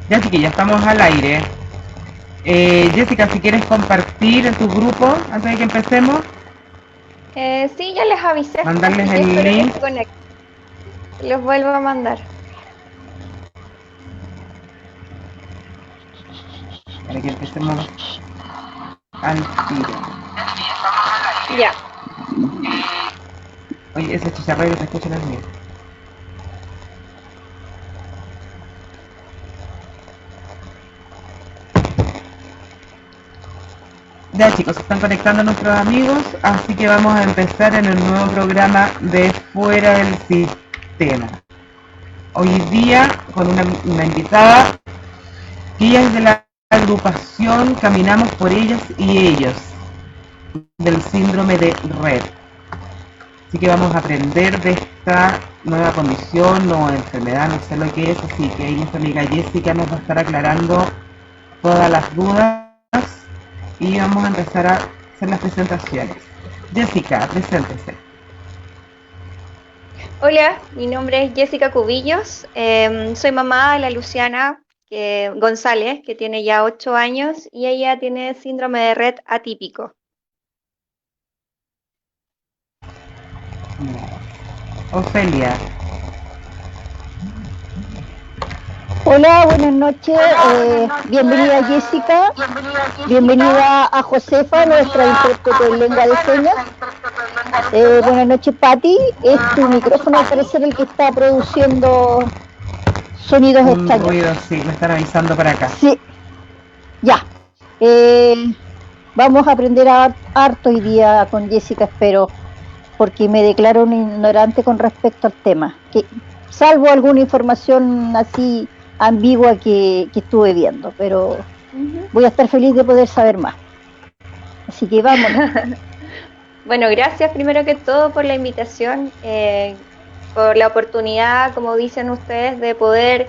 Ya sí que ya estamos al aire. Jessica, si quieres compartir en tu grupo antes de que empecemos, Sí, ya les avisé, mandarles así que el espero que link se conecten. Los vuelvo a mandar. para que empecemos al tiro. Ya. Oye, ese chicharrero se escucha en el mío. Ya chicos, se están conectando nuestros amigos, así que vamos a empezar en el nuevo programa de Fuera del Sistema. Hoy día con una invitada que ella es de la agrupación Caminamos por Ellas y Ellos, del síndrome de Red. Así que vamos a aprender de esta nueva condición o enfermedad, no sé lo que es, así que ahí nuestra amiga Jessica nos va a estar aclarando todas las dudas y vamos a empezar a hacer las presentaciones. Jessica, preséntese. Hola, mi nombre es Jessica Cubillos. Soy mamá de la Luciana González, que tiene ya 8 años y ella tiene síndrome de Rett atípico. Ofelia. Hola, buenas noches. Bienvenida Jessica. Bienvenida a Josefa, nuestra intérprete en lengua de señas. Buenas noches, Patti. Es tu micrófono, al parecer, el que está produciendo sonidos Un extraños. ruido, sí, me están avisando para acá. Sí, ya. Vamos a aprender harto hoy día con Jessica, espero, porque me declaro un ignorante con respecto al tema. Salvo alguna información así ambigua que estuve viendo, pero Ujú. voy a estar feliz de poder saber más. Así que vámonos. Bueno, gracias primero que todo por la invitación, por la oportunidad, como dicen ustedes, de poder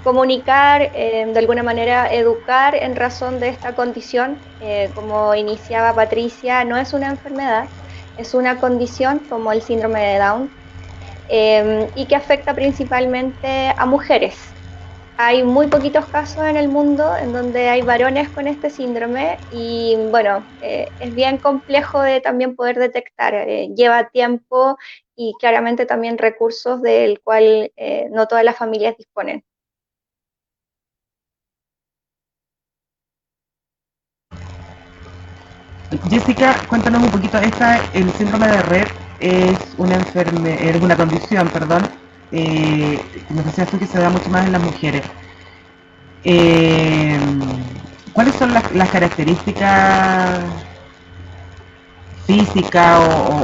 comunicar, de alguna manera educar en razón de esta condición. Como iniciaba Patricia, no es una enfermedad, es una condición como el síndrome de Down, y que afecta principalmente a mujeres. Hay muy poquitos casos en el mundo en donde hay varones con este síndrome y bueno, es bien complejo de también poder detectar. Lleva tiempo y claramente también recursos del cual no todas las familias disponen. Jessica, cuéntanos un poquito, el síndrome de Red es una condición, perdón, nos decías tú que se da mucho más en las mujeres. Eh, ¿Cuáles son las características físicas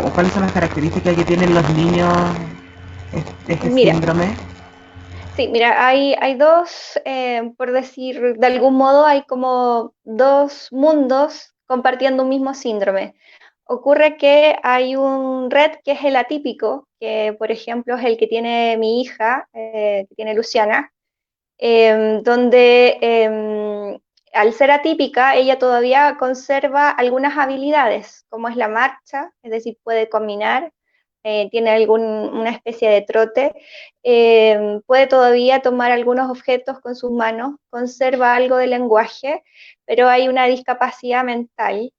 o cuáles son las características que tienen los niños este Mira, síndrome? sí, mira, hay dos, por decir de algún modo, hay como dos mundos compartiendo un mismo síndrome. Ocurre que hay un red que es el atípico, que por ejemplo es el que tiene mi hija, que tiene Luciana, donde al ser atípica, ella todavía conserva algunas habilidades, como es la marcha, es decir, puede caminar, tiene una especie de trote, puede todavía tomar algunos objetos con sus manos, conserva algo de lenguaje, pero hay una discapacidad mental.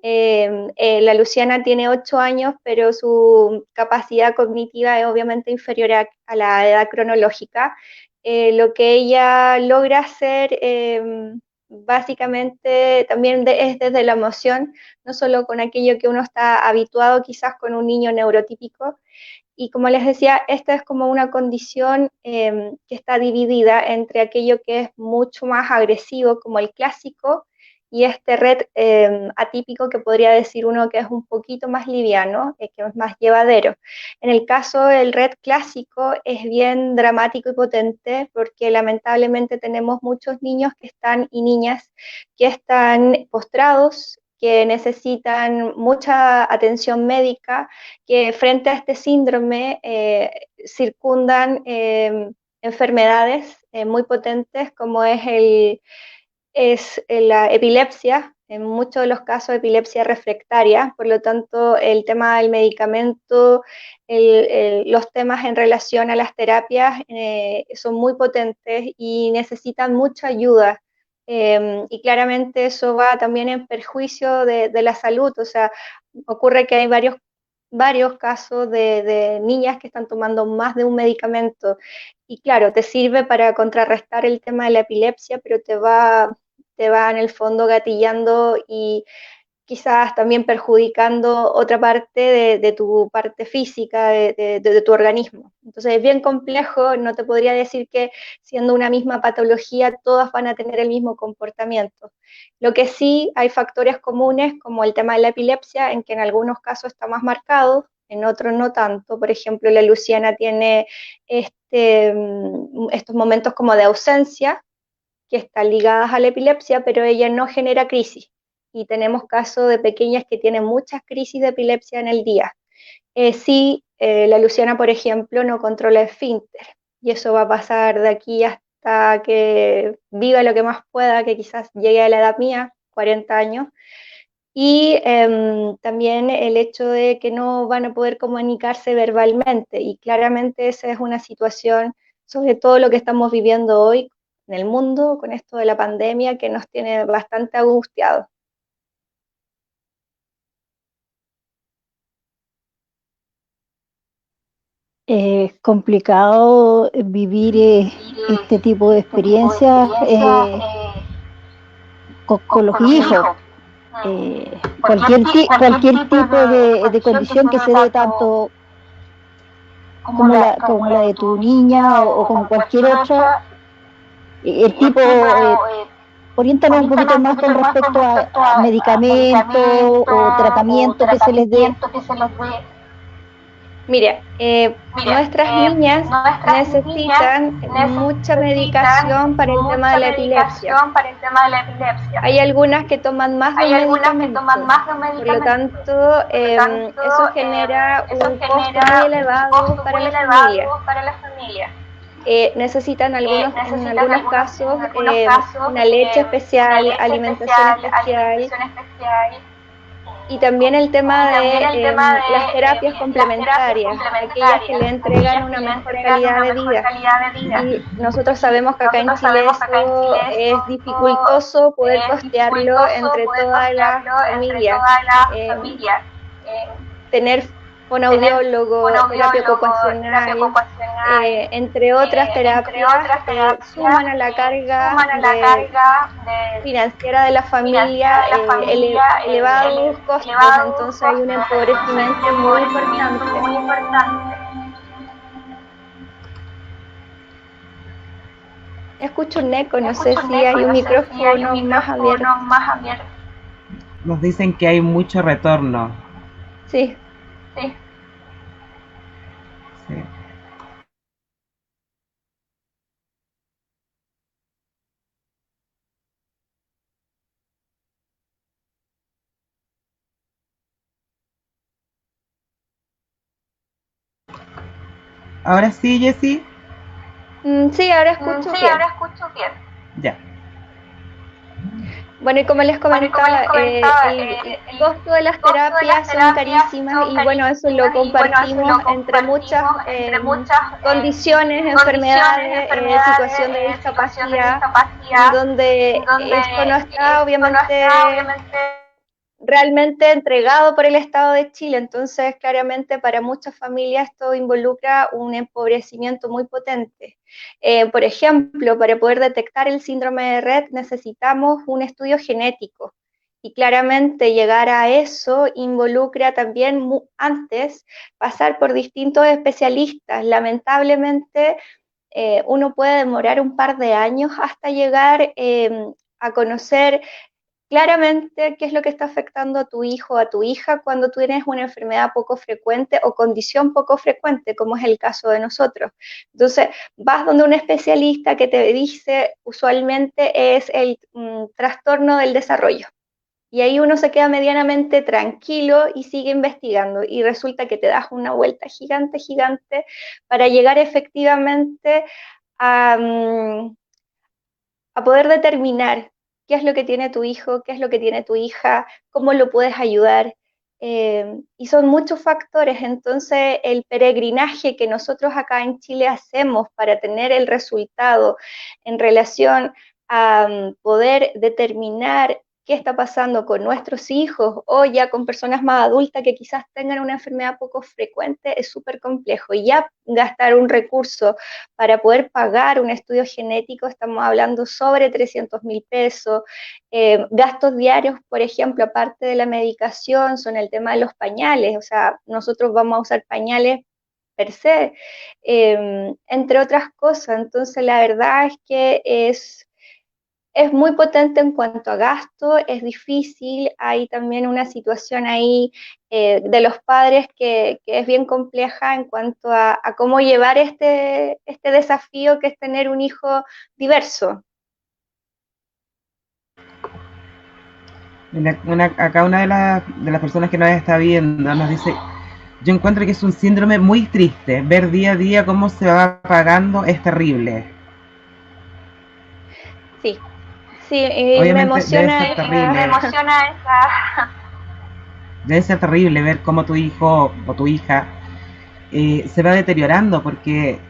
La Luciana tiene 8 años, pero su capacidad cognitiva es obviamente inferior a la edad cronológica. Lo que ella logra hacer básicamente también es desde la emoción, no solo con aquello que uno está habituado quizás con un niño neurotípico. Y como les decía, esta es como una condición que está dividida entre aquello que es mucho más agresivo, como el clásico, y este red atípico que podría decir uno que es un poquito más liviano, que es más llevadero. En el caso del red clásico es bien dramático y potente porque lamentablemente tenemos muchos niños que están y niñas que están postrados, que necesitan mucha atención médica, que frente a este síndrome circundan enfermedades muy potentes como es la epilepsia, en muchos de los casos de epilepsia refractaria, por lo tanto el tema del medicamento, los temas en relación a las terapias son muy potentes y necesitan mucha ayuda. Y claramente eso va también en perjuicio de la salud, o sea, ocurre que hay varios casos de niñas que están tomando más de un medicamento y claro, te sirve para contrarrestar el tema de la epilepsia, pero te va en el fondo gatillando y quizás también perjudicando otra parte de tu parte física, de tu organismo. Entonces es bien complejo, no te podría decir que siendo una misma patología todas van a tener el mismo comportamiento. Lo que sí hay factores comunes como el tema de la epilepsia, en que en algunos casos está más marcado, en otros no tanto. Por ejemplo, la Luciana tiene estos momentos como de ausencia, que están ligadas a la epilepsia, pero ella no genera crisis. Y tenemos casos de pequeñas que tienen muchas crisis de epilepsia en el día. Sí, la Luciana, por ejemplo, no controla el esfínter, y eso va a pasar de aquí hasta que viva lo que más pueda, que quizás llegue a la edad mía, 40 años. Y también el hecho de que no van a poder comunicarse verbalmente, y claramente esa es una situación, sobre todo lo que estamos viviendo hoy en el mundo, con esto de la pandemia, que nos tiene bastante angustiados. Es complicado vivir este tipo de experiencias con los hijos. Cualquier tipo de condición que se dé tanto como la de tu niña o como cualquier otra, el tipo, oriéntanos un poquito más con respecto a medicamentos o tratamiento que se les dé. Mira, nuestras niñas necesitan mucha medicación para el tema de la epilepsia. Hay algunas que toman más de un medicamento, por lo tanto, eso genera un costo muy elevado para la familia. Necesitan en algunos casos una leche especial, alimentación especial, y también el tema de las terapias complementarias, aquellas que le entregan una mejor calidad de vida. Y nosotros sabemos que acá en Chile eso es dificultoso poder costearlo entre toda la familia. Tener fonoaudiólogo, terapia ocupacional, entre otras terapias, suman a la carga financiera de la familia elevados costos, entonces hay un empobrecimiento muy importante. Escucho un eco, no sé si hay un micrófono más abierto. Nos dicen que hay mucho retorno. Sí. Sí. ¿Ahora sí, Jessy? Sí, ahora escucho bien. Ya. Bueno, y como les comentaba, el costo de las terapias son carísimas y bueno, eso lo compartimos entre muchas condiciones, enfermedades, situación de discapacidad, donde esto no está obviamente realmente entregado por el Estado de Chile. Entonces, claramente para muchas familias esto involucra un empobrecimiento muy potente. Por ejemplo, para poder detectar el síndrome de Rett necesitamos un estudio genético, y claramente llegar a eso involucra también antes pasar por distintos especialistas. Lamentablemente, uno puede demorar un par de años hasta llegar a conocer claramente qué es lo que está afectando a tu hijo o a tu hija cuando tú tienes una enfermedad poco frecuente o condición poco frecuente, como es el caso de nosotros. Entonces, vas donde un especialista que te dice usualmente es el trastorno del desarrollo. Y ahí uno se queda medianamente tranquilo y sigue investigando. Y resulta que te das una vuelta gigante para llegar efectivamente a poder determinar qué es lo que tiene tu hijo, qué es lo que tiene tu hija, cómo lo puedes ayudar. Y son muchos factores, entonces el peregrinaje que nosotros acá en Chile hacemos para tener el resultado en relación a poder determinar qué está pasando con nuestros hijos o ya con personas más adultas que quizás tengan una enfermedad poco frecuente es súper complejo. Y ya gastar un recurso para poder pagar un estudio genético, estamos hablando sobre 300.000 pesos. Gastos diarios, por ejemplo, aparte de la medicación, son el tema de los pañales, o sea, nosotros vamos a usar pañales per se, entre otras cosas. Entonces, la verdad es que es muy potente en cuanto a gasto, es difícil, hay también una situación ahí de los padres que es bien compleja en cuanto a cómo llevar este desafío que es tener un hijo diverso. Acá una de las personas que nos está viendo nos dice, yo encuentro que es un síndrome muy triste, ver día a día cómo se va pagando es terrible. Sí, sí, y me Obviamente debe emociona ser terrible, esa... debe ser terrible ver cómo tu hijo o tu hija se va deteriorando, porque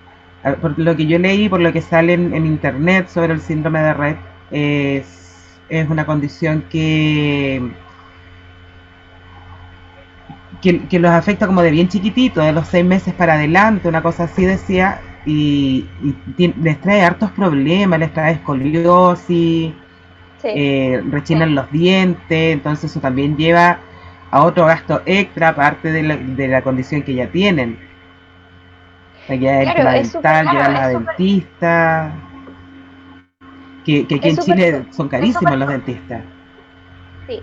por lo que yo leí, por lo que sale en internet sobre el síndrome de Rett, es una condición que los afecta como de bien chiquitito, de los 6 meses para adelante, una cosa así decía, y les trae hartos problemas, les trae escoliosis, Sí. rechinan los dientes, entonces eso también lleva a otro gasto extra aparte de la condición que ya tienen. Ya el Claro, tema dental, llevarlos a dentistas, que aquí es en súper Chile son carísimos los dentistas. sí.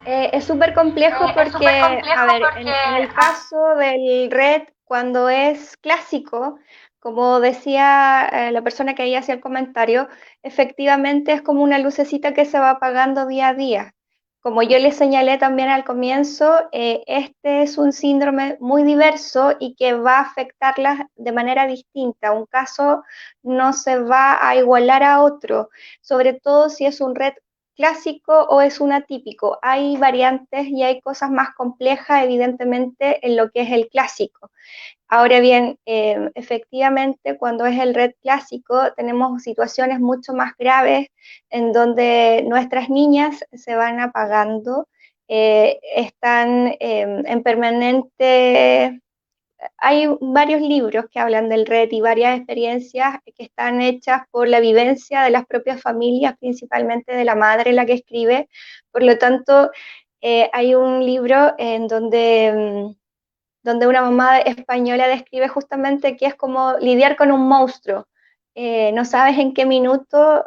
Es súper complejo porque, a ver, en el caso del red, cuando es clásico, como decía la persona que ahí hacía el comentario, efectivamente es como una lucecita que se va apagando día a día. Como yo les señalé también al comienzo, este es un síndrome muy diverso y que va a afectarlas de manera distinta. Un caso no se va a igualar a otro, sobre todo si es un red clásico o es un atípico. Hay variantes y hay cosas más complejas, evidentemente, en lo que es el clásico. Ahora bien, efectivamente, cuando es el red clásico, tenemos situaciones mucho más graves en donde nuestras niñas se van apagando, están en permanente. Hay varios libros que hablan del RED y varias experiencias que están hechas por la vivencia de las propias familias, principalmente de la madre la que escribe. Por lo tanto, hay un libro en donde una mamá española describe justamente que es como lidiar con un monstruo. No sabes en qué minuto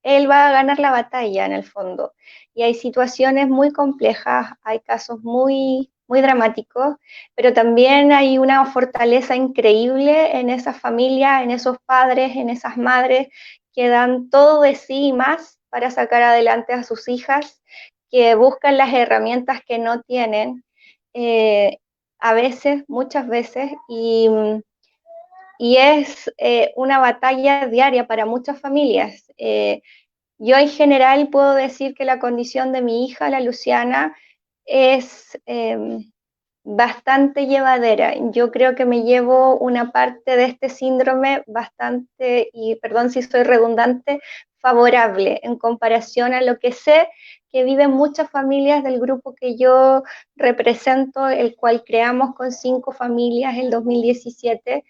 él va a ganar la batalla en el fondo. Y hay situaciones muy complejas, hay casos muy dramáticos, pero también hay una fortaleza increíble en esas familias, en esos padres, en esas madres que dan todo de sí y más para sacar adelante a sus hijas, que buscan las herramientas que no tienen, eh, a veces, muchas veces, y es una batalla diaria para muchas familias. Yo en general puedo decir que la condición de mi hija, la Luciana, es bastante llevadera. Yo creo que me llevo una parte de este síndrome bastante, y perdón si soy redundante, favorable en comparación a lo que sé que viven muchas familias del grupo que yo represento, el cual creamos con 5 familias en 2017.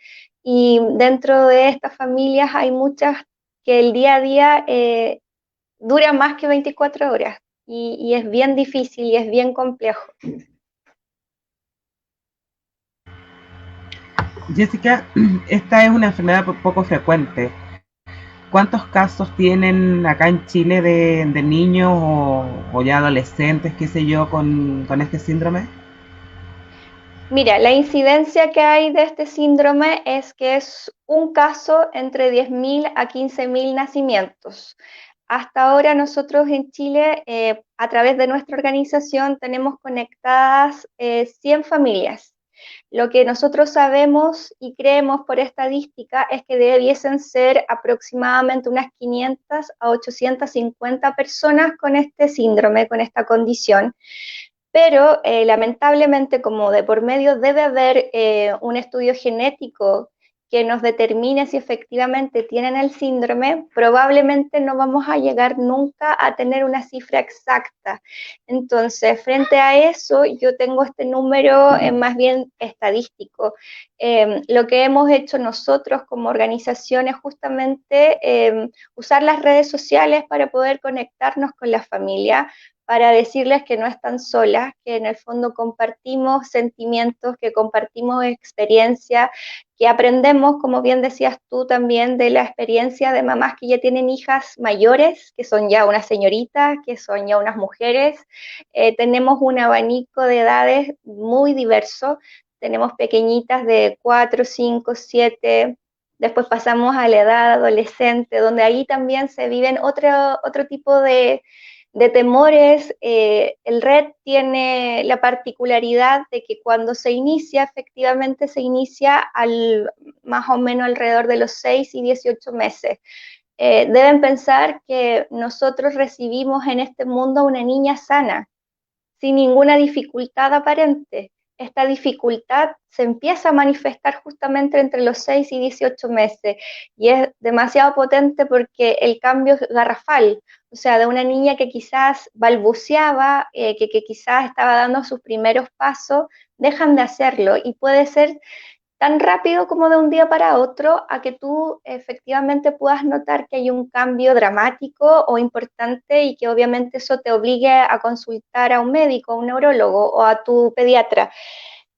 Y dentro de estas familias hay muchas que el día a día dura más que 24 horas y es bien difícil y es bien complejo. Jessica, esta es una enfermedad poco frecuente. ¿Cuántos casos tienen acá en Chile de niños o ya adolescentes, qué sé yo, con este síndrome? Mira, la incidencia que hay de este síndrome es que es un caso entre 10.000 a 15.000 nacimientos. Hasta ahora nosotros en Chile, a través de nuestra organización, tenemos conectadas 100 familias. Lo que nosotros sabemos y creemos por estadística es que debiesen ser aproximadamente unas 500 a 850 personas con este síndrome, con esta condición, pero lamentablemente como de por medio debe haber un estudio genético que nos determine si efectivamente tienen el síndrome, probablemente no vamos a llegar nunca a tener una cifra exacta. Entonces, frente a eso, yo tengo este número más bien estadístico. Lo que hemos hecho nosotros como organización es justamente usar las redes sociales para poder conectarnos con la familia, para decirles que no están solas, que en el fondo compartimos sentimientos, que compartimos experiencia, que aprendemos, como bien decías tú también, de la experiencia de mamás que ya tienen hijas mayores, que son ya unas señoritas, que son ya unas mujeres. Tenemos un abanico de edades muy diverso. Tenemos pequeñitas de 4, 5, 7, después pasamos a la edad adolescente, donde ahí también se viven otro tipo de temores. El RED tiene la particularidad de que cuando se inicia, efectivamente se inicia más o menos alrededor de los 6 y 18 meses. Deben pensar que nosotros recibimos en este mundo una niña sana, sin ninguna dificultad aparente. Esta dificultad se empieza a manifestar justamente entre los 6 y 18 meses y es demasiado potente porque el cambio es garrafal, o sea, de una niña que quizás balbuceaba, que quizás estaba dando sus primeros pasos, dejan de hacerlo y puede ser tan rápido como de un día para otro a que tú efectivamente puedas notar que hay un cambio dramático o importante y que obviamente eso te obligue a consultar a un médico, a un neurólogo o a tu pediatra.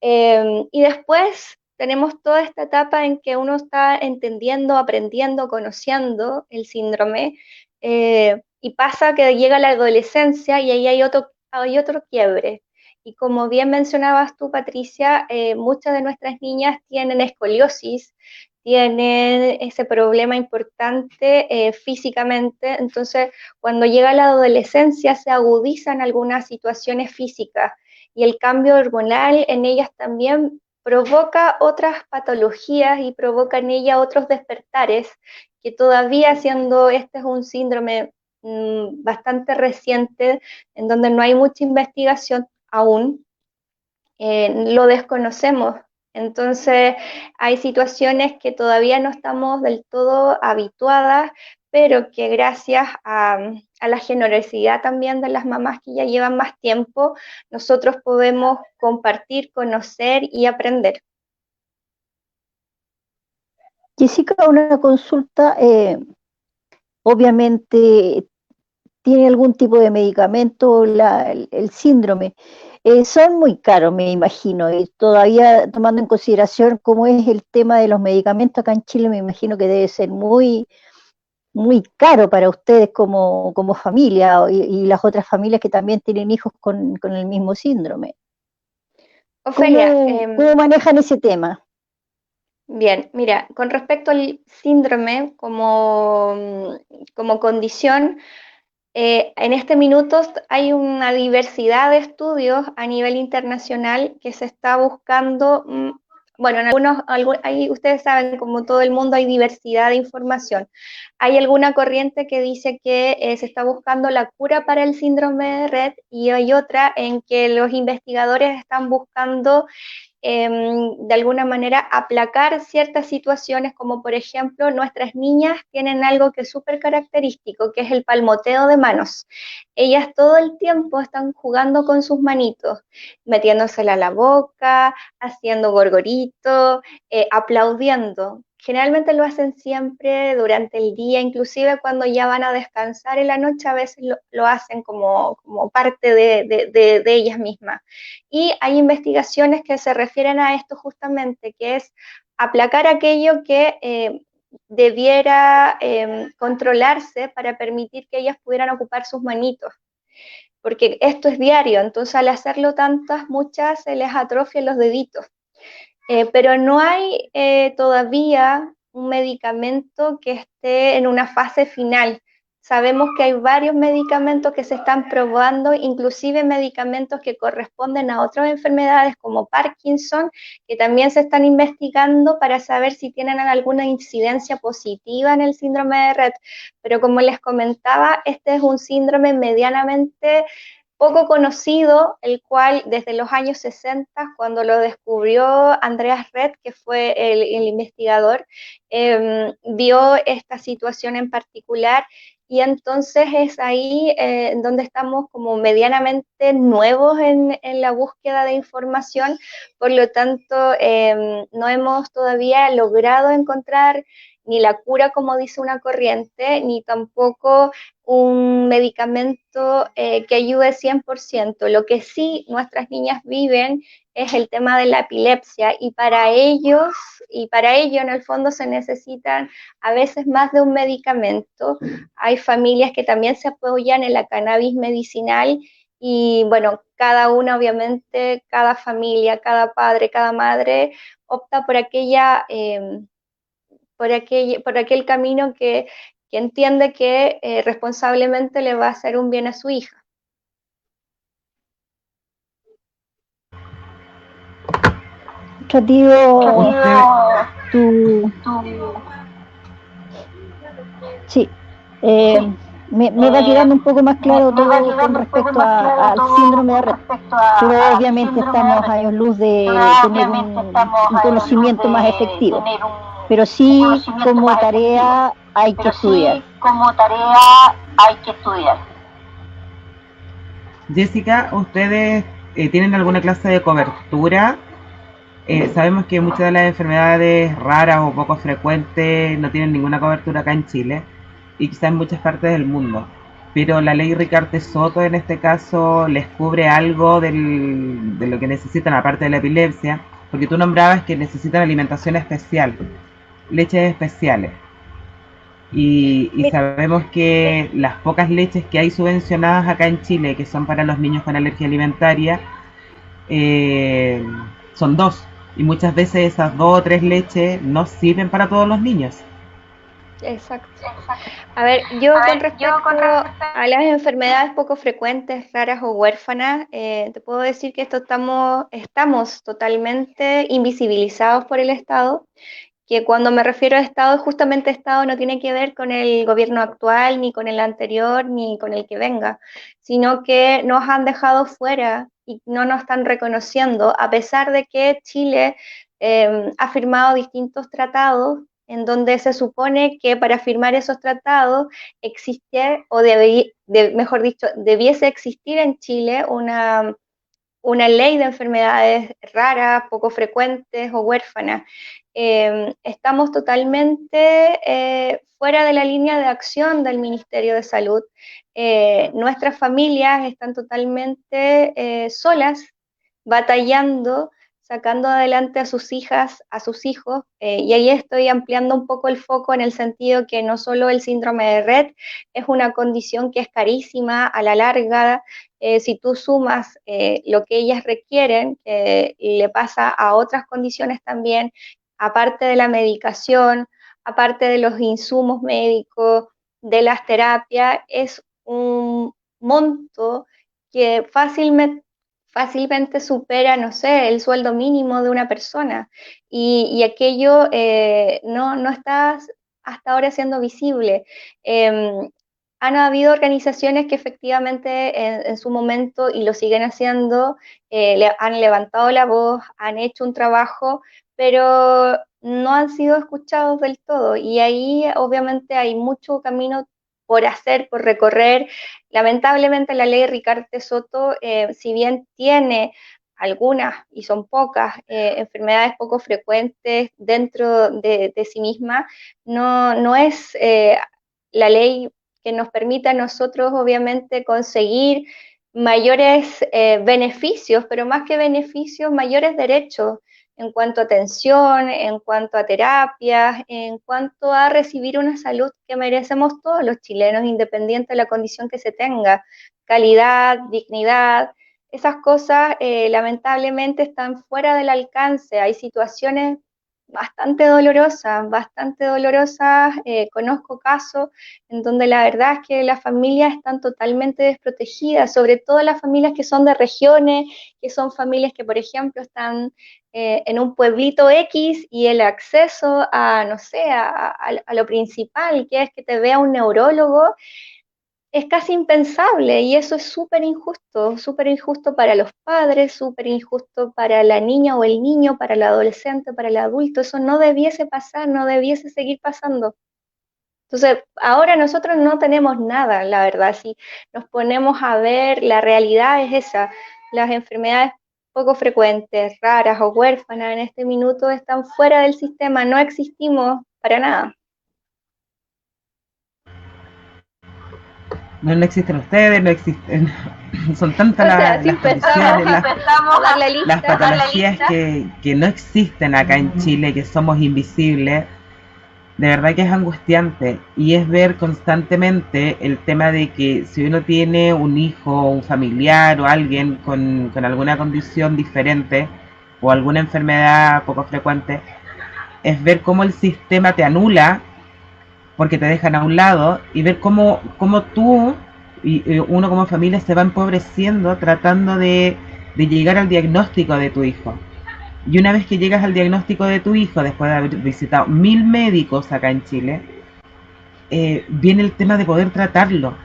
Y después tenemos toda esta etapa en que uno está entendiendo, aprendiendo, conociendo el síndrome, y pasa que llega la adolescencia y ahí hay otro quiebre. Y como bien mencionabas tú, Patricia, muchas de nuestras niñas tienen escoliosis, tienen ese problema importante físicamente, entonces cuando llega la adolescencia se agudizan algunas situaciones físicas y el cambio hormonal en ellas también provoca otras patologías y provoca en ellas otros despertares que todavía siendo este es un síndrome bastante reciente en donde no hay mucha investigación aún, lo desconocemos. Entonces hay situaciones que todavía no estamos del todo habituadas, pero que gracias a la generosidad también de las mamás que ya llevan más tiempo, nosotros podemos compartir, conocer y aprender. Jessica, una consulta, obviamente tiene algún tipo de medicamento el síndrome. Son muy caros, me imagino, y todavía tomando en consideración cómo es el tema de los medicamentos acá en Chile, me imagino que debe ser muy, muy caro para ustedes como familia y las otras familias que también tienen hijos con el mismo síndrome. Ofelia, ¿Cómo manejan ese tema? bien, mira, con respecto al síndrome como condición, en este minuto hay una diversidad de estudios a nivel internacional que se está buscando, bueno, en ahí ustedes saben, como todo el mundo hay diversidad de información. Hay alguna corriente que dice que se está buscando la cura para el síndrome de Rett y hay otra en que los investigadores están buscando de alguna manera aplacar ciertas situaciones, como por ejemplo nuestras niñas tienen algo que es súper característico, que es el palmoteo de manos. Ellas todo el tiempo están jugando con sus manitos, metiéndosela a la boca, haciendo gorgorito, aplaudiendo. Generalmente lo hacen siempre durante el día, inclusive cuando ya van a descansar en la noche, a veces lo hacen como parte de ellas mismas. Y hay investigaciones que se refieren a esto justamente, que es aplacar aquello que debiera controlarse para permitir que ellas pudieran ocupar sus manitos, porque esto es diario, entonces al hacerlo muchas se les atrofian los deditos. Pero no hay todavía un medicamento que esté en una fase final. Sabemos que hay varios medicamentos que se están probando, inclusive medicamentos que corresponden a otras enfermedades como Parkinson, que también se están investigando para saber si tienen alguna incidencia positiva en el síndrome de Rett. Pero como les comentaba, este es un síndrome medianamente poco conocido, el cual desde los años 60, cuando lo descubrió Andreas Rett, que fue el investigador, vio esta situación en particular, y entonces es ahí donde estamos como medianamente nuevos en la búsqueda de información. Por lo tanto, no hemos todavía logrado encontrar ni la cura, como dice una corriente, ni tampoco un medicamento que ayude 100%. Lo que sí nuestras niñas viven es el tema de la epilepsia, y para ello en el fondo se necesitan a veces más de un medicamento. Hay familias que también se apoyan en la cannabis medicinal, y bueno, cada una, obviamente, cada familia, cada padre, cada madre opta por por aquel camino que entiende que responsablemente le va a hacer un bien a su hija. Rativo, tu... Sí, me va quedando un poco más claro todo con respecto al síndrome de Rett, pero obviamente estamos a años luz de tener un conocimiento más efectivo, pero sí como tarea hay que estudiar. Jessica, ¿ustedes tienen alguna clase de cobertura? Sabemos que muchas de las enfermedades raras o poco frecuentes no tienen ninguna cobertura acá en Chile y quizás en muchas partes del mundo. Pero la ley Ricardo Soto en este caso les cubre algo de lo que necesitan aparte de la epilepsia, porque tú nombrabas que necesitan alimentación especial, leches especiales. Y sabemos que las pocas leches que hay subvencionadas acá en Chile, que son para los niños con alergia alimentaria, eh, son dos. Y muchas veces esas dos o tres leches no sirven para todos los niños. Exacto. A ver, yo con respecto a las enfermedades poco frecuentes, raras o huérfanas, te puedo decir que estamos totalmente invisibilizados por el Estado, que cuando me refiero a Estado, justamente Estado no tiene que ver con el gobierno actual, ni con el anterior, ni con el que venga, sino que nos han dejado fuera y no nos están reconociendo, a pesar de que Chile ha firmado distintos tratados en donde se supone que para firmar esos tratados existe, mejor dicho, debiese existir en Chile una ley de enfermedades raras, poco frecuentes o huérfanas. Estamos totalmente fuera de la línea de acción del Ministerio de Salud. Nuestras familias están totalmente solas, batallando, sacando adelante a sus hijas, a sus hijos, y ahí estoy ampliando un poco el foco en el sentido que no solo el síndrome de Rett es una condición que es carísima a la larga. Si tú sumas lo que ellas requieren, le pasa a otras condiciones también, aparte de la medicación, aparte de los insumos médicos, de las terapias, es un monto que fácilmente supera, no sé, el sueldo mínimo de una persona, y aquello no está hasta ahora siendo visible. Han habido organizaciones que efectivamente en su momento, y lo siguen haciendo, han levantado la voz, han hecho un trabajo, pero no han sido escuchados del todo, y ahí obviamente hay mucho camino por hacer, por recorrer. Lamentablemente la ley Ricardo Soto, si bien tiene algunas, y son pocas, enfermedades poco frecuentes dentro de sí misma, no es la ley que nos permita a nosotros obviamente conseguir mayores beneficios, pero más que beneficios, mayores derechos en cuanto a atención, en cuanto a terapias, en cuanto a recibir una salud que merecemos todos los chilenos, independiente de la condición que se tenga, calidad, dignidad. Esas cosas lamentablemente están fuera del alcance. Hay situaciones bastante dolorosas. Conozco casos en donde la verdad es que las familias están totalmente desprotegidas, sobre todo las familias que son de regiones, que son familias que, por ejemplo, están en un pueblito X y el acceso a, no sé, a lo principal, que es que te vea un neurólogo, es casi impensable y eso es súper injusto para los padres, súper injusto para la niña o el niño, para el adolescente, para el adulto. Eso no debiese pasar, no debiese seguir pasando. Entonces, ahora nosotros no tenemos nada, la verdad. Si nos ponemos a ver, la realidad es esa. Las enfermedades poco frecuentes, raras o huérfanas en este minuto están fuera del sistema, no existimos para nada. No existen ustedes, no existen. Son tantas O sea, si las empezamos condiciones, a dar la las lista, patologías que no existen acá en Chile, que somos invisibles. De verdad que es angustiante y es ver constantemente el tema de que si uno tiene un hijo, un familiar o alguien con alguna condición diferente o alguna enfermedad poco frecuente, es ver cómo el sistema te anula porque te dejan a un lado y ver cómo tú y uno como familia se va empobreciendo tratando de llegar al diagnóstico de tu hijo. Y una vez que llegas al diagnóstico de tu hijo, después de haber visitado 1000 médicos acá en Chile, viene el tema de poder tratarlo,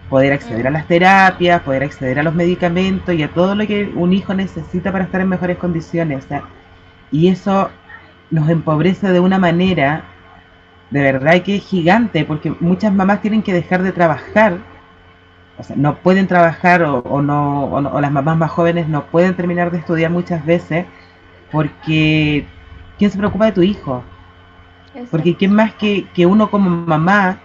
poder acceder a las terapias, poder acceder a los medicamentos y a todo lo que un hijo necesita para estar en mejores condiciones. O sea, y eso nos empobrece de una manera de verdad que es gigante, porque muchas mamás tienen que dejar de trabajar, o sea, no pueden trabajar o las mamás más jóvenes no pueden terminar de estudiar muchas veces porque ¿quién se preocupa de tu hijo? Porque exacto. ¿quién más que uno como mamá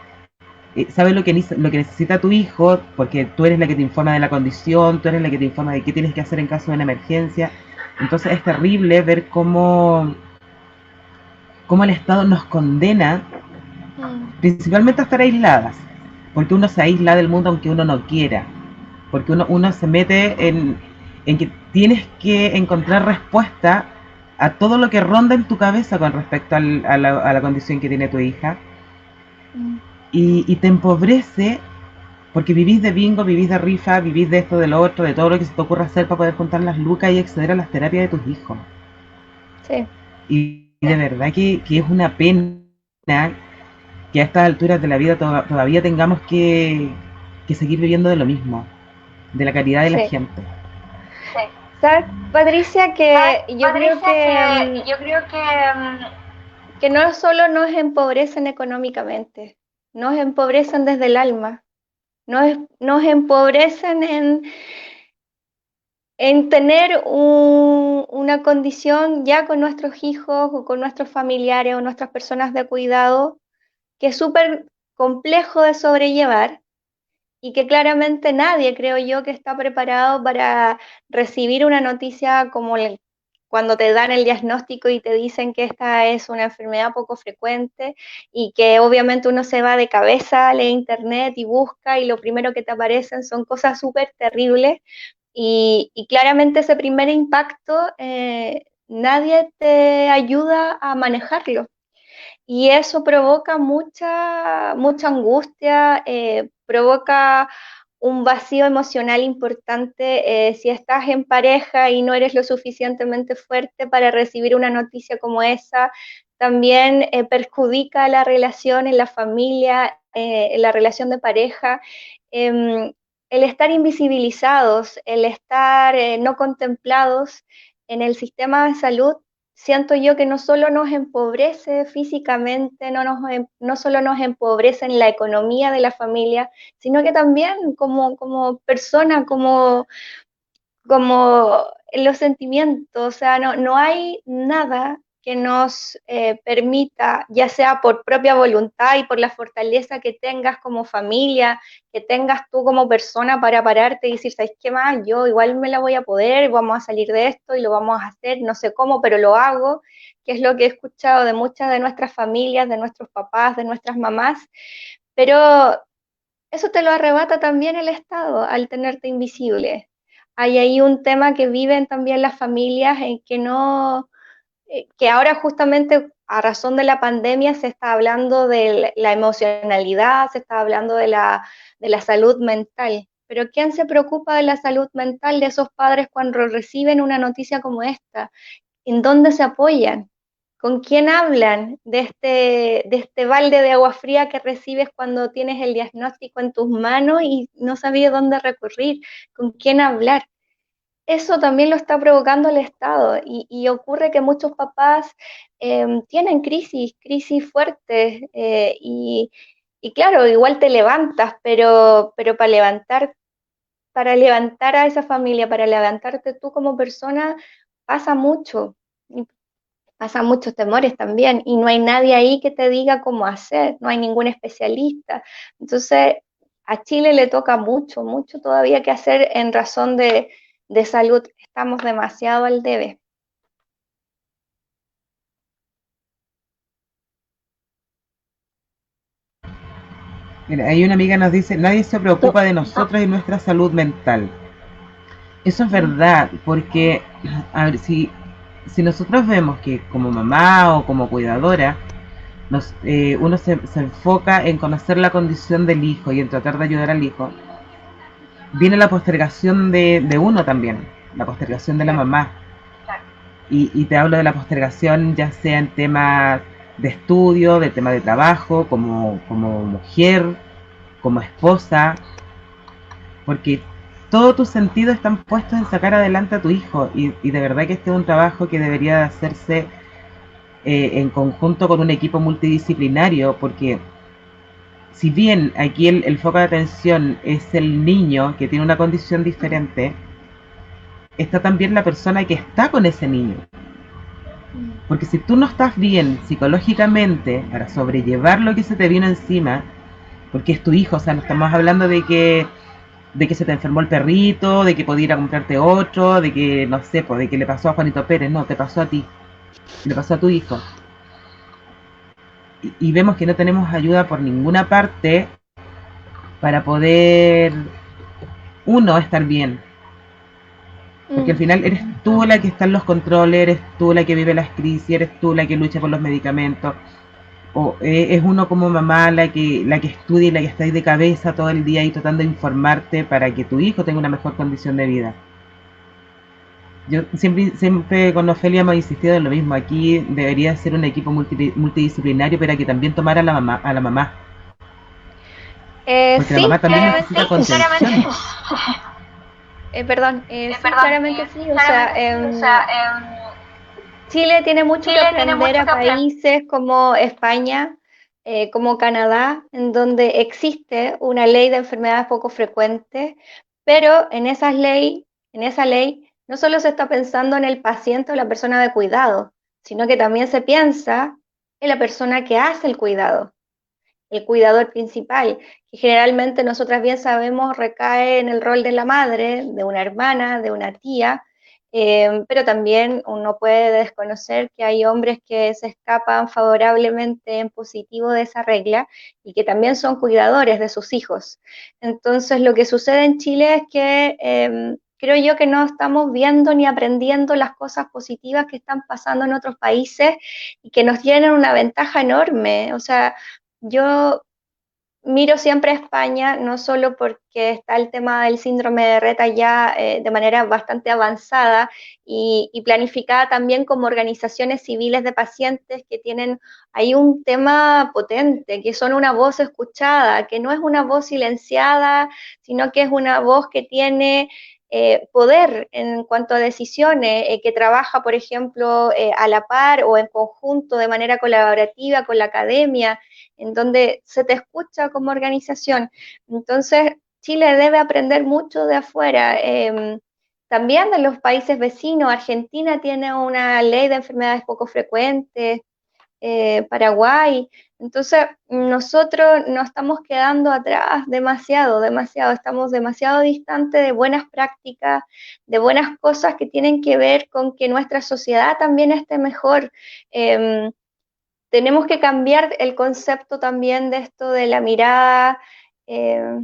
sabe lo que necesita tu hijo? Porque tú eres la que te informa de la condición, tú eres la que te informa de qué tienes que hacer en caso de una emergencia. Entonces es terrible ver cómo el Estado nos condena principalmente a estar aisladas, porque uno se aísla del mundo aunque uno no quiera, porque uno se mete en que tienes que encontrar respuesta a todo lo que ronda en tu cabeza con respecto a la condición que tiene tu hija, y te empobrece porque vivís de bingo, vivís de rifa, vivís de esto, de lo otro, de todo lo que se te ocurra hacer para poder juntar las lucas y acceder a las terapias de tus hijos. Sí. Y de verdad que es una pena que a estas alturas de la vida todavía tengamos que seguir viviendo de lo mismo, de la caridad de la Sí. gente. ¿Sabes, Patricia, que yo creo que no solo nos empobrecen económicamente, nos empobrecen desde el alma, nos empobrecen en tener una condición ya con nuestros hijos o con nuestros familiares o nuestras personas de cuidado que es súper complejo de sobrellevar y que claramente nadie, creo yo, que está preparado para recibir una noticia como cuando te dan el diagnóstico y te dicen que esta es una enfermedad poco frecuente y que obviamente uno se va de cabeza, lee internet y busca y lo primero que te aparecen son cosas súper terribles y claramente ese primer impacto nadie te ayuda a manejarlo. Y eso provoca mucha angustia, provoca un vacío emocional importante. Si estás en pareja y no eres lo suficientemente fuerte para recibir una noticia como esa, también perjudica la relación en la familia, en la relación de pareja. El estar invisibilizados, el estar no contemplados en el sistema de salud, siento yo que no solo nos empobrece físicamente, no solo nos empobrece en la economía de la familia, sino que también como persona, como en los sentimientos. O sea, no hay nada que nos permita, ya sea por propia voluntad y por la fortaleza que tengas como familia, que tengas tú como persona para pararte y decir, ¿sabes qué más? Yo igual me la voy a poder, vamos a salir de esto y lo vamos a hacer, no sé cómo, pero lo hago, que es lo que he escuchado de muchas de nuestras familias, de nuestros papás, de nuestras mamás, pero eso te lo arrebata también el Estado al tenerte invisible. Hay ahí un tema que viven también las familias en que no, que ahora justamente a razón de la pandemia se está hablando de la emocionalidad, se está hablando de la salud mental. Pero ¿quién se preocupa de la salud mental de esos padres cuando reciben una noticia como esta? ¿En dónde se apoyan? ¿Con quién hablan de este balde de agua fría que recibes cuando tienes el diagnóstico en tus manos y no sabías dónde recurrir? ¿Con quién hablar? Eso también lo está provocando el Estado y ocurre que muchos papás tienen crisis fuertes y claro, igual te levantas, pero para levantar a esa familia, para levantarte tú como persona, pasa mucho, y pasan muchos temores también y no hay nadie ahí que te diga cómo hacer, no hay ningún especialista. Entonces, a Chile le toca mucho, mucho todavía que hacer en razón de salud. Estamos demasiado al debe. Mira, hay una amiga que nos dice, nadie se preocupa de nosotros y nuestra salud mental. Eso es verdad, porque a ver, si nosotros vemos que como mamá o como cuidadora, uno se enfoca en conocer la condición del hijo y en tratar de ayudar al hijo, viene la postergación de uno también, la postergación de la Claro. mamá. Y te hablo de la postergación ya sea en temas de estudio, de tema de trabajo, como mujer, como esposa, porque todos tus sentidos están puestos en sacar adelante a tu hijo y de verdad que este es un trabajo que debería hacerse en conjunto con un equipo multidisciplinario, porque si bien aquí el foco de atención es el niño que tiene una condición diferente, está también la persona que está con ese niño. Porque si tú no estás bien psicológicamente para sobrellevar lo que se te vino encima, porque es tu hijo, o sea, no estamos hablando de que se te enfermó el perrito, de que podía ir a comprarte otro, de que, no sé, pues, de que le pasó a Juanito Pérez, no, te pasó a ti, le pasó a tu hijo. Y vemos que no tenemos ayuda por ninguna parte para poder, uno, estar bien. Porque al final eres tú la que está en los controles, eres tú la que vive las crisis, eres tú la que lucha por los medicamentos. O es uno como mamá la que estudia y la que está ahí de cabeza todo el día y tratando de informarte para que tu hijo tenga una mejor condición de vida. Yo siempre con Ofelia hemos insistido en lo mismo. Aquí debería ser un equipo multidisciplinario para que también tomara a la mamá. Porque la Sí, mamá también claramente, necesita contención. perdón, sí, claramente sí. O sea, Chile tiene mucho que aprender a países como España, como Canadá, en donde existe una ley de enfermedades poco frecuentes, pero en esa ley no solo se está pensando en el paciente o la persona de cuidado, sino que también se piensa en la persona que hace el cuidador principal, que generalmente nosotras bien sabemos recae en el rol de la madre, de una hermana, de una tía, pero también uno puede desconocer que hay hombres que se escapan favorablemente en positivo de esa regla y que también son cuidadores de sus hijos. Entonces, lo que sucede en Chile es que creo yo que no estamos viendo ni aprendiendo las cosas positivas que están pasando en otros países y que nos tienen una ventaja enorme. O sea, yo miro siempre a España, no solo porque está el tema del síndrome de Rett ya de manera bastante avanzada y planificada también como organizaciones civiles de pacientes que tienen ahí un tema potente, que son una voz escuchada, que no es una voz silenciada, sino que es una voz que tiene poder en cuanto a decisiones, que trabaja, por ejemplo, a la par o en conjunto de manera colaborativa con la academia en donde se te escucha como organización. Entonces, Chile debe aprender mucho de afuera, también de los países vecinos. Argentina tiene una ley de enfermedades poco frecuentes, Paraguay. Entonces, nosotros nos estamos quedando atrás demasiado, demasiado, estamos demasiado distantes de buenas prácticas, de buenas cosas que tienen que ver con que nuestra sociedad también esté mejor. Tenemos que cambiar el concepto también de esto de la mirada, eh,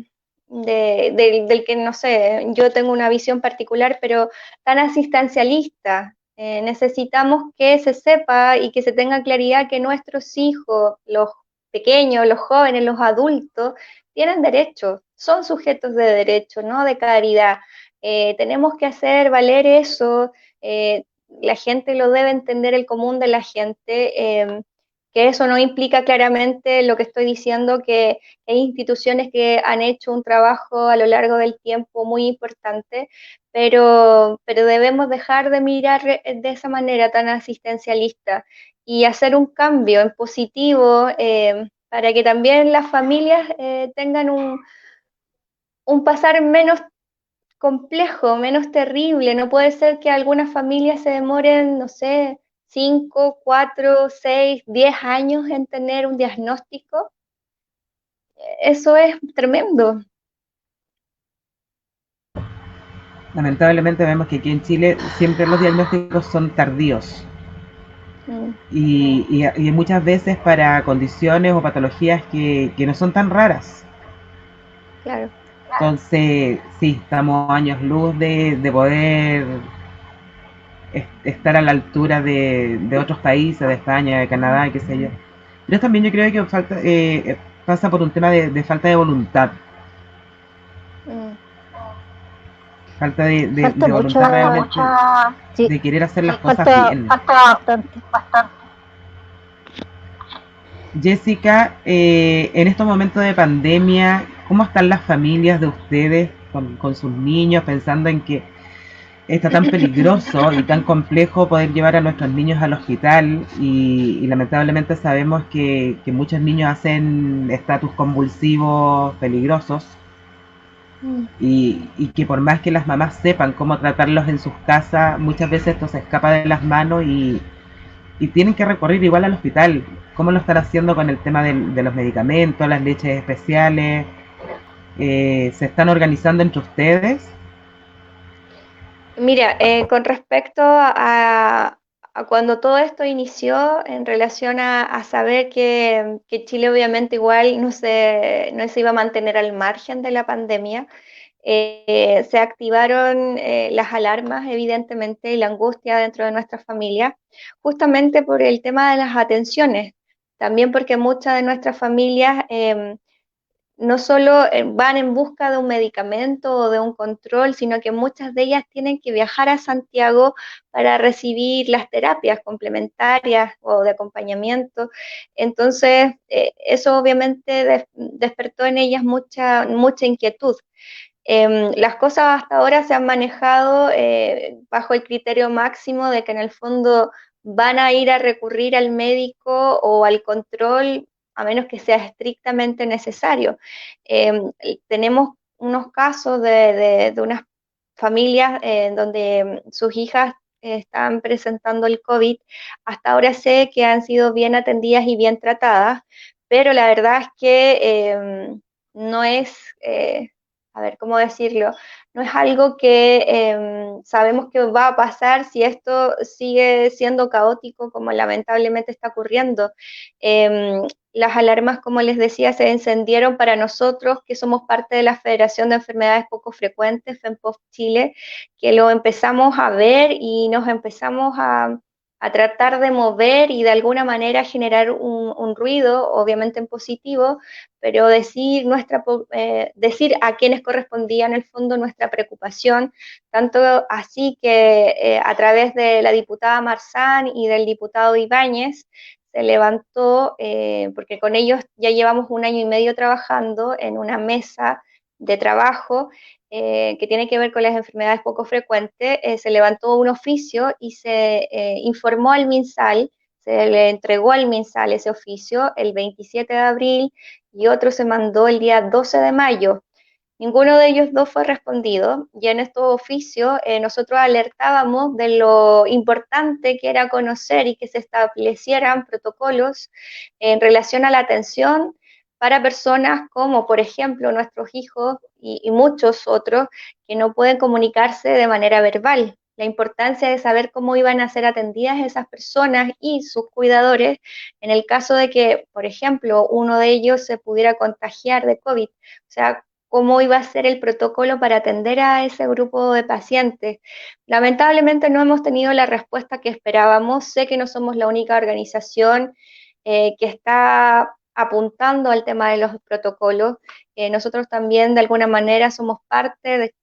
del que, no sé, yo tengo una visión particular, pero tan asistencialista. Necesitamos que se sepa y que se tenga claridad que nuestros hijos, los pequeños, los jóvenes, los adultos, tienen derechos, son sujetos de derecho, no de caridad. Tenemos que hacer valer eso, la gente lo debe entender, el común de la gente, que eso no implica claramente lo que estoy diciendo, que hay instituciones que han hecho un trabajo a lo largo del tiempo muy importante, pero debemos dejar de mirar de esa manera tan asistencialista y hacer un cambio en positivo, para que también las familias tengan un pasar menos complejo, menos terrible. No puede ser que algunas familias se demoren, no sé, 5, 4, 6, 10 años en tener un diagnóstico. Eso es tremendo. Lamentablemente vemos que aquí en Chile siempre los diagnósticos son tardíos Mm, y muchas veces para condiciones o patologías que no son tan raras. claro. Entonces, sí, estamos años luz de poder estar a la altura de otros países, de España, de Canadá, qué sé yo. Pero también yo creo que pasa por un tema de falta de voluntad. Mm. Falta de, de, Falta de voluntad mucha, realmente sí, de querer hacer las cosas falta bien. bastante. Jessica, en estos momentos de pandemia, ¿cómo están las familias de ustedes con sus niños, pensando en que está tan peligroso y tan complejo poder llevar a nuestros niños al hospital y lamentablemente sabemos que muchos niños hacen estatus convulsivos peligrosos Mm. y que por más que las mamás sepan cómo tratarlos en sus casas, muchas veces esto se escapa de las manos y tienen que recurrir igual al hospital. ¿Cómo lo están haciendo con el tema de los medicamentos, las leches especiales? ¿Se están organizando entre ustedes? Mira, con respecto a cuando todo esto inició en relación a saber que Chile obviamente igual no se iba a mantener al margen de la pandemia, se activaron las alarmas, evidentemente, y la angustia dentro de nuestra familia, justamente por el tema de las atenciones, también porque muchas de nuestras familias no solo van en busca de un medicamento o de un control, sino que muchas de ellas tienen que viajar a Santiago para recibir las terapias complementarias o de acompañamiento. Entonces, eso obviamente despertó en ellas mucha inquietud. Las cosas hasta ahora se han manejado bajo el criterio máximo de que en el fondo van a ir a recurrir al médico o al control a menos que sea estrictamente necesario. Tenemos unos casos de unas familias donde sus hijas están presentando el COVID. Hasta ahora sé que han sido bien atendidas y bien tratadas, pero la verdad es que no es... a ver, ¿cómo decirlo? No es algo que sabemos que va a pasar si esto sigue siendo caótico como lamentablemente está ocurriendo. Las alarmas, como les decía, se encendieron para nosotros, que somos parte de la Federación de Enfermedades Poco Frecuentes, FEMPOF Chile, que lo empezamos a ver y nos empezamos a tratar de mover y de alguna manera generar un ruido, obviamente en positivo, pero decir a quienes correspondía en el fondo nuestra preocupación, tanto así que a través de la diputada Marzán y del diputado Ibáñez se levantó, porque con ellos ya llevamos 1 año y medio trabajando en una mesa de trabajo que tiene que ver con las enfermedades poco frecuentes, se levantó un oficio y se informó al MinSal, se le entregó al MinSal ese oficio el 27 de abril y otro se mandó el día 12 de mayo. Ninguno de ellos dos fue respondido y en estos oficios nosotros alertábamos de lo importante que era conocer y que se establecieran protocolos en relación a la atención para personas como, por ejemplo, nuestros hijos y muchos otros que no pueden comunicarse de manera verbal. La importancia de saber cómo iban a ser atendidas esas personas y sus cuidadores en el caso de que, por ejemplo, uno de ellos se pudiera contagiar de COVID. O sea, cómo iba a ser el protocolo para atender a ese grupo de pacientes. Lamentablemente no hemos tenido la respuesta que esperábamos. Sé que no somos la única organización que está apuntando al tema de los protocolos. Nosotros también de alguna manera somos parte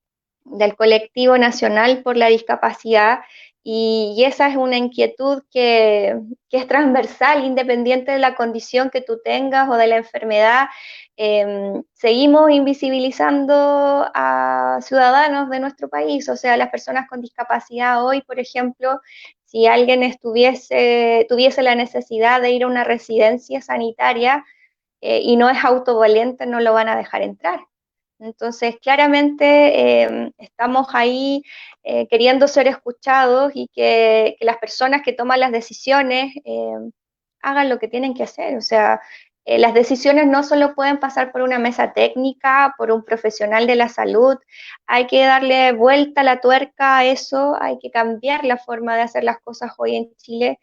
del colectivo nacional por la discapacidad y esa es una inquietud que es transversal, independiente de la condición que tú tengas o de la enfermedad. Seguimos invisibilizando a ciudadanos de nuestro país, o sea, las personas con discapacidad hoy, por ejemplo, si alguien tuviese la necesidad de ir a una residencia sanitaria y no es autovalente, no lo van a dejar entrar. Entonces, claramente estamos ahí queriendo ser escuchados y que las personas que toman las decisiones hagan lo que tienen que hacer. O sea, las decisiones no solo pueden pasar por una mesa técnica, por un profesional de la salud, hay que darle vuelta a la tuerca a eso, hay que cambiar la forma de hacer las cosas hoy en Chile.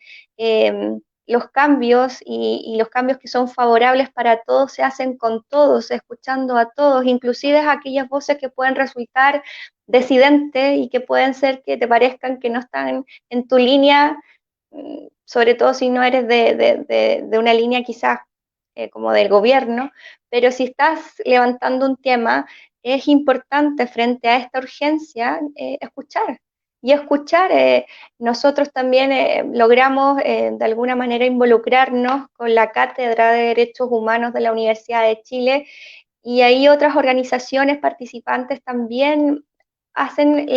Los cambios y los cambios que son favorables para todos se hacen con todos, escuchando a todos, inclusive aquellas voces que pueden resultar disidentes y que pueden ser que te parezcan que no están en tu línea, sobre todo si no eres de una línea quizás como del gobierno, pero si estás levantando un tema, es importante frente a esta urgencia escuchar. Y escuchar, nosotros también logramos de alguna manera involucrarnos con la Cátedra de Derechos Humanos de la Universidad de Chile y ahí otras organizaciones participantes también hacen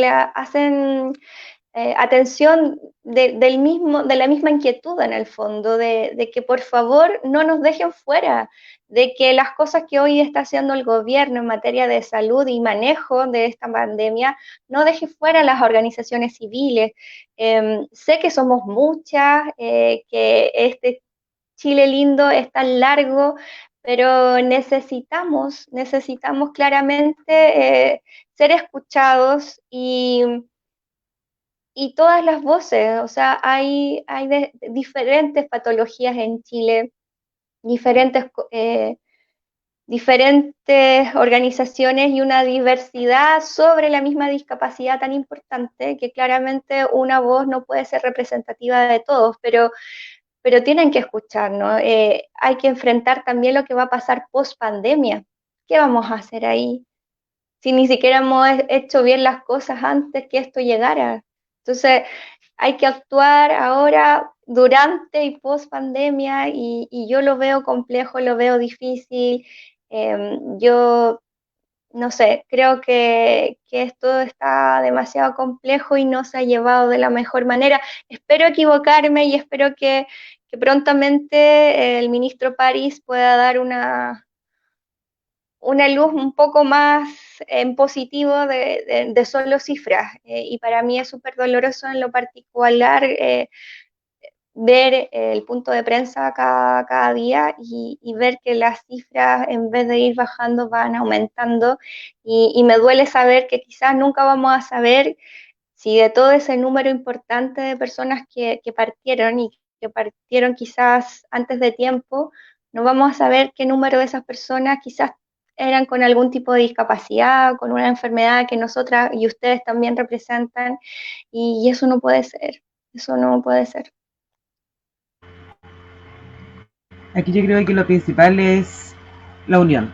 atención de la misma inquietud en el fondo, de que por favor no nos dejen fuera, de que las cosas que hoy está haciendo el gobierno en materia de salud y manejo de esta pandemia no deje fuera a las organizaciones civiles. Sé que somos muchas, que este Chile lindo es tan largo, pero necesitamos claramente ser escuchados y todas las voces, o sea, hay diferentes patologías en Chile, diferentes, diferentes organizaciones y una diversidad sobre la misma discapacidad tan importante que claramente una voz no puede ser representativa de todos, pero tienen que escuchar, ¿no? Hay que enfrentar también lo que va a pasar post pandemia. ¿Qué vamos a hacer ahí? Si ni siquiera hemos hecho bien las cosas antes que esto llegara. Entonces, hay que actuar ahora, durante y post pandemia, y yo lo veo complejo, lo veo difícil. Yo no sé, creo que esto está demasiado complejo y no se ha llevado de la mejor manera. Espero equivocarme y espero que prontamente el ministro París pueda dar una luz un poco más en positivo de solo cifras. Y para mí es súper doloroso en lo particular ver el punto de prensa cada día y ver que las cifras en vez de ir bajando van aumentando y me duele saber que quizás nunca vamos a saber si de todo ese número importante de personas que partieron y que partieron quizás antes de tiempo, no vamos a saber qué número de esas personas quizás eran con algún tipo de discapacidad, con una enfermedad que nosotras y ustedes también representan, y eso no puede ser, eso no puede ser. Aquí yo creo que lo principal es la unión.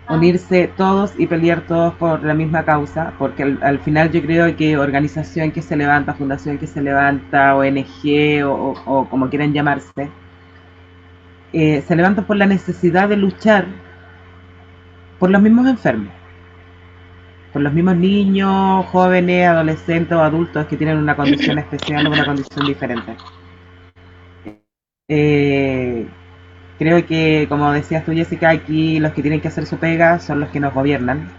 Unirse todos y pelear todos por la misma causa, porque al final yo creo que organización que se levanta, fundación que se levanta, ONG o como quieran llamarse, se levantan por la necesidad de luchar por los mismos enfermos, por los mismos niños, jóvenes, adolescentes o adultos que tienen una condición especial o una condición diferente. Creo que, como decías tú, Jessica, aquí los que tienen que hacer su pega son los que nos gobiernan,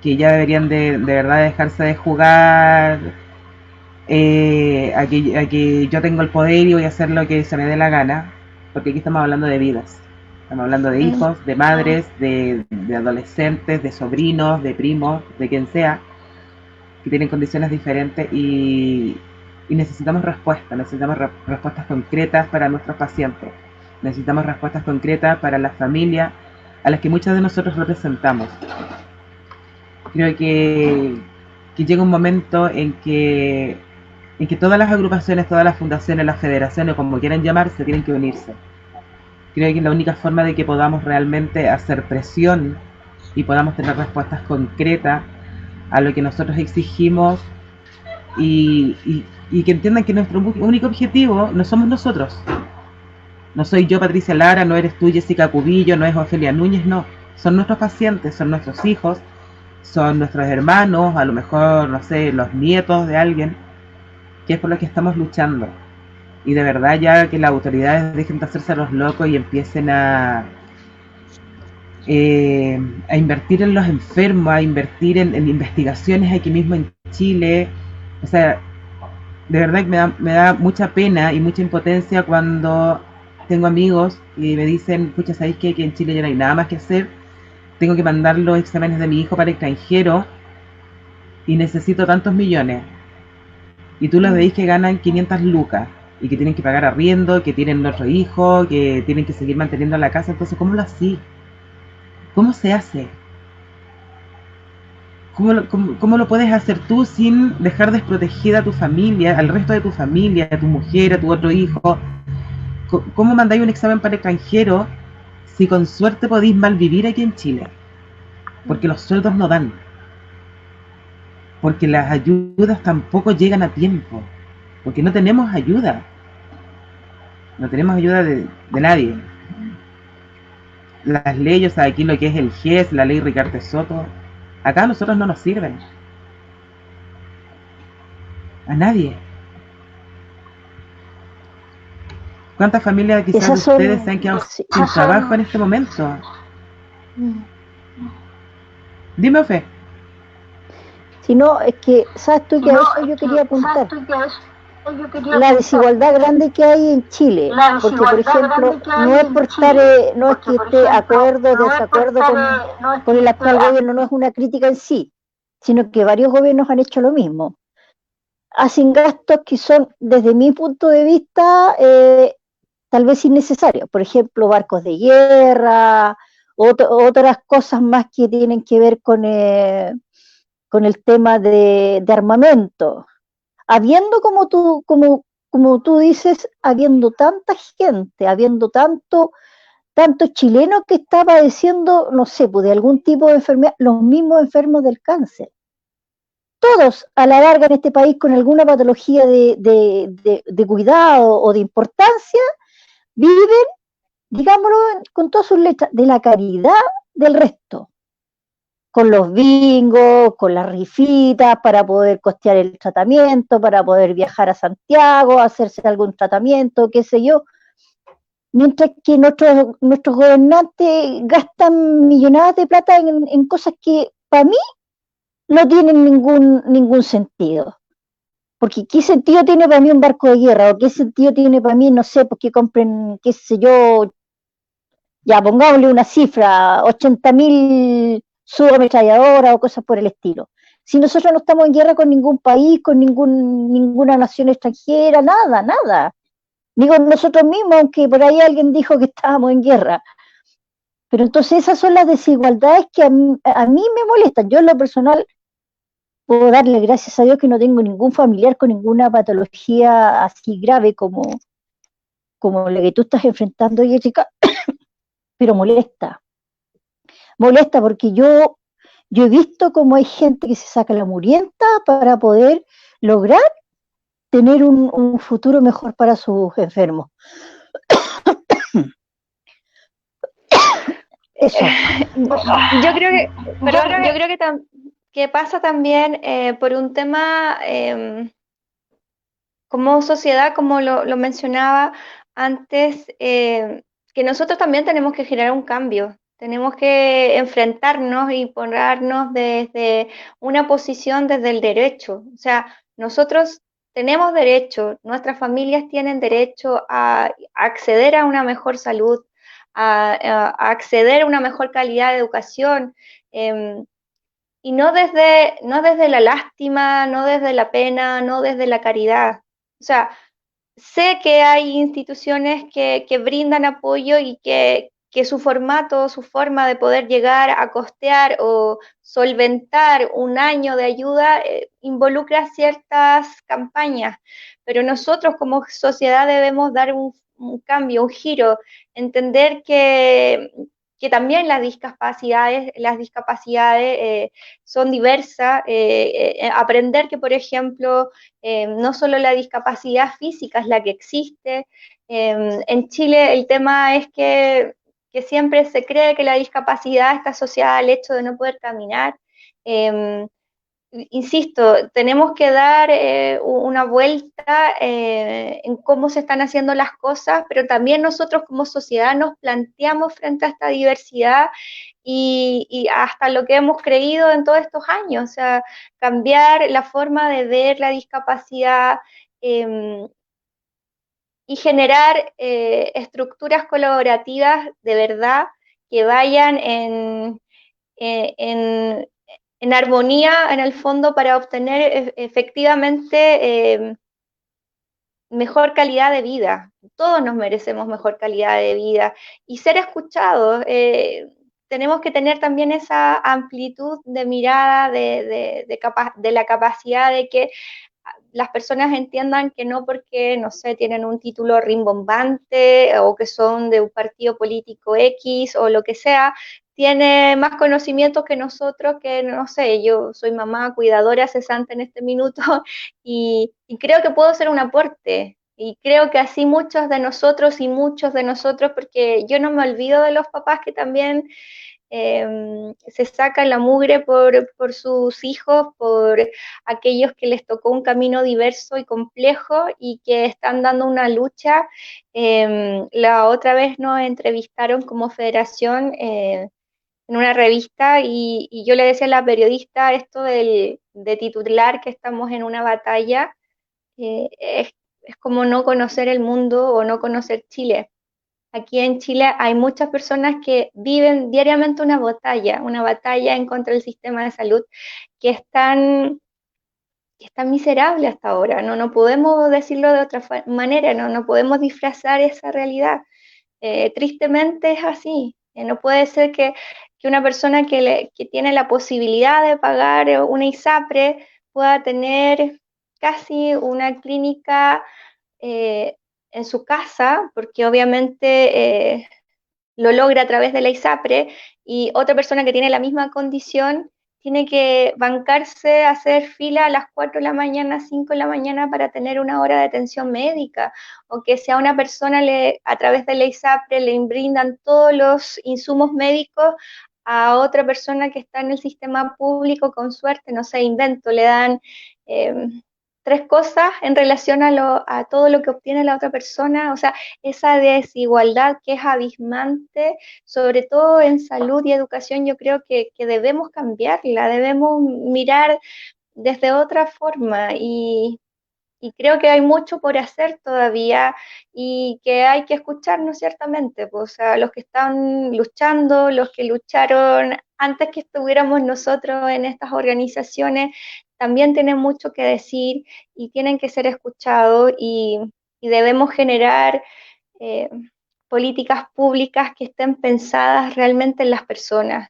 que ya deberían de verdad dejarse de jugar a que yo tengo el poder y voy a hacer lo que se me dé la gana, porque aquí estamos hablando de vidas, estamos hablando de hijos, de madres, de adolescentes, de sobrinos, de primos, de quien sea, que tienen condiciones diferentes y necesitamos respuestas concretas para nuestros pacientes. Necesitamos respuestas concretas para las familias, a las que muchas de nosotros representamos. Creo que llega un momento en que todas las agrupaciones, todas las fundaciones, las federaciones, como quieran llamarse, tienen que unirse. Creo que es la única forma de que podamos realmente hacer presión y podamos tener respuestas concretas a lo que nosotros exigimos y que entiendan que nuestro único objetivo no somos nosotros. No soy yo, Patricia Lara, no eres tú, Jessica Cubillo, no es Ofelia Núñez, no. Son nuestros pacientes, son nuestros hijos, son nuestros hermanos, a lo mejor, no sé, los nietos de alguien, que es por lo que estamos luchando. Y de verdad ya que las autoridades dejen de hacerse los locos y empiecen a invertir en los enfermos, a invertir en investigaciones aquí mismo en Chile. O sea, de verdad que me da mucha pena y mucha impotencia cuando tengo amigos y me dicen, pucha, ¿sabéis qué? Que en Chile ya no hay nada más que hacer, tengo que mandar los exámenes de mi hijo para el extranjero y necesito tantos millones. Y tú los veis que ganan 500 lucas y que tienen que pagar arriendo, que tienen otro hijo, que tienen que seguir manteniendo la casa. Entonces, ¿cómo lo hacís? ¿Cómo se hace? ¿Cómo lo puedes hacer tú sin dejar desprotegida a tu familia, al resto de tu familia, a tu mujer, a tu otro hijo? ¿Cómo mandáis un examen para el extranjero si con suerte podéis malvivir aquí en Chile? Porque los sueldos no dan. Porque las ayudas tampoco llegan a tiempo. Porque no tenemos ayuda. No tenemos ayuda de nadie. Las leyes, o sea, aquí lo que es el GES, la ley Ricardo Soto, acá a nosotros no nos sirven. A nadie. ¿Cuántas familias quizás de ustedes se han quedado sin trabajo en este momento? Dime, Ofe. Si no, es que, ¿sabes tú que a eso yo quería apuntar? La desigualdad grande que hay en Chile, porque por ejemplo, no es por estar, no es que esté acuerdo o desacuerdo con el actual gobierno, no es una crítica en sí, sino que varios gobiernos han hecho lo mismo. Hacen gastos que son, desde mi punto de vista, tal vez innecesarios. Por ejemplo, barcos de guerra, otras cosas más que tienen que ver con el tema de armamento. Habiendo, como tú dices, habiendo tanta gente, habiendo tantos chilenos que está padeciendo, no sé, pues de algún tipo de enfermedad, los mismos enfermos del cáncer. Todos, a la larga en este país, con alguna patología de cuidado o de importancia, viven, digámoslo, con todas sus letras, de la caridad del resto. Con los bingos, con las rifitas, para poder costear el tratamiento, para poder viajar a Santiago, hacerse algún tratamiento, qué sé yo. Mientras que nuestros gobernantes gastan millonadas de plata en cosas que para mí no tienen ningún sentido. Porque ¿qué sentido tiene para mí un barco de guerra? ¿O qué sentido tiene para mí, no sé, porque compren, qué sé yo, ya pongámosle una cifra, 80.000 subametralladoras o cosas por el estilo? Si nosotros no estamos en guerra con ningún país, con ninguna nación extranjera, nada. Ni con nosotros mismos, aunque por ahí alguien dijo que estábamos en guerra. Pero entonces esas son las desigualdades que a mí me molestan. Yo en lo personal puedo darle gracias a Dios que no tengo ningún familiar con ninguna patología así grave como la que tú estás enfrentando, Jessica, pero molesta porque yo he visto cómo hay gente que se saca la murienta para poder lograr tener un futuro mejor para sus enfermos. Eso. Yo creo que pasa también por un tema como sociedad, como lo mencionaba antes, que nosotros también tenemos que generar un cambio. Tenemos que enfrentarnos y ponernos desde una posición desde el derecho. O sea, nosotros tenemos derecho, nuestras familias tienen derecho a acceder a una mejor salud, a acceder a una mejor calidad de educación, y no desde la lástima, no desde la pena, no desde la caridad. O sea, sé que hay instituciones que brindan apoyo y que que su formato, su forma de poder llegar a costear o solventar un año de ayuda involucra ciertas campañas, pero nosotros como sociedad debemos dar un cambio, un giro, entender que también las discapacidades son diversas, aprender que, por ejemplo, no solo la discapacidad física es la que existe. En Chile el tema es que siempre se cree que la discapacidad está asociada al hecho de no poder caminar. Eh, Insisto, tenemos que dar una vuelta en cómo se están haciendo las cosas, pero también nosotros como sociedad nos planteamos frente a esta diversidad y hasta lo que hemos creído en todos estos años, o sea, cambiar la forma de ver la discapacidad eh, y generar estructuras colaborativas de verdad que vayan eh, en, en armonía en el fondo para obtener efectivamente mejor calidad de vida. Todos nos merecemos mejor calidad de vida y ser escuchados. Tenemos que tener también esa amplitud de mirada, de la capacidad de que las personas entiendan que no porque, no sé, tienen un título rimbombante o que son de un partido político X o lo que sea, tiene más conocimientos que nosotros, que no sé, yo soy mamá, cuidadora, cesante en este minuto y creo que puedo ser un aporte. Y creo que así muchos de nosotros, porque yo no me olvido de los papás que también se sacan la mugre por sus hijos, por aquellos que les tocó un camino diverso y complejo y que están dando una lucha. La otra vez nos entrevistaron como federación en una revista y yo le decía a la periodista esto de titular que estamos en una batalla, es como no conocer el mundo o no conocer Chile. Aquí en Chile hay muchas personas que viven diariamente una batalla en contra del sistema de salud que están miserables hasta ahora. No, no podemos decirlo de otra manera, no, no podemos disfrazar esa realidad. Tristemente es así. No puede ser que una persona que tiene la posibilidad de pagar una ISAPRE pueda tener casi una clínica eh, en su casa, porque obviamente lo logra a través de la ISAPRE, y otra persona que tiene la misma condición tiene que bancarse, hacer fila a las 4 de la mañana, 5 de la mañana para tener una hora de atención médica, o que si a una persona a través de la ISAPRE le brindan todos los insumos médicos, a otra persona que está en el sistema público, con suerte, no sé, invento, le dan eh, tres cosas en relación a todo lo que obtiene la otra persona, o sea, esa desigualdad que es abismante, sobre todo en salud y educación, yo creo que debemos cambiarla, debemos mirar desde otra forma y creo que hay mucho por hacer todavía y que hay que escucharnos ciertamente, pues, o sea, los que están luchando, los que lucharon antes que estuviéramos nosotros en estas organizaciones, también tienen mucho que decir y tienen que ser escuchados y debemos generar eh, políticas públicas que estén pensadas realmente en las personas,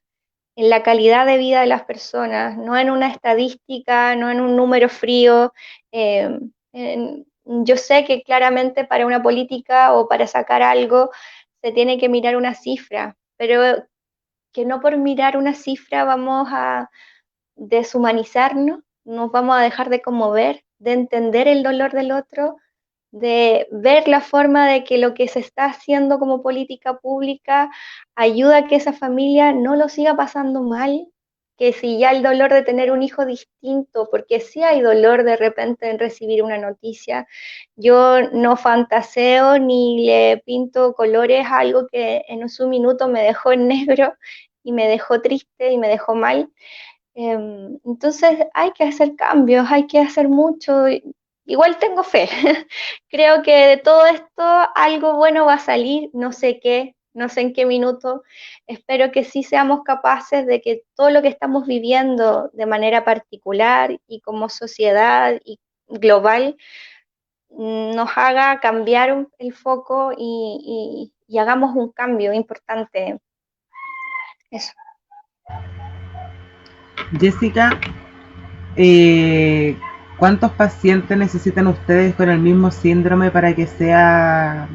en la calidad de vida de las personas, no en una estadística, no en un número frío. eh, yo sé que claramente para una política o para sacar algo se tiene que mirar una cifra, pero que no por mirar una cifra vamos a deshumanizarnos, nos vamos a dejar de conmover, de entender el dolor del otro, de ver la forma de que lo que se está haciendo como política pública ayuda a que esa familia no lo siga pasando mal, que si ya el dolor de tener un hijo distinto, porque sí hay dolor de repente en recibir una noticia, yo no fantaseo ni le pinto colores a algo que en su minuto me dejó en negro y me dejó triste y me dejó mal. Entonces hay que hacer cambios, hay que hacer mucho. Igual tengo fe. Creo que de todo esto algo bueno va a salir, no sé qué, no sé en qué minuto. Espero que sí seamos capaces de que todo lo que estamos viviendo de manera particular y como sociedad y global nos haga cambiar el foco y hagamos un cambio importante. Eso. Jessica, ¿cuántos pacientes necesitan ustedes con el mismo síndrome para que sea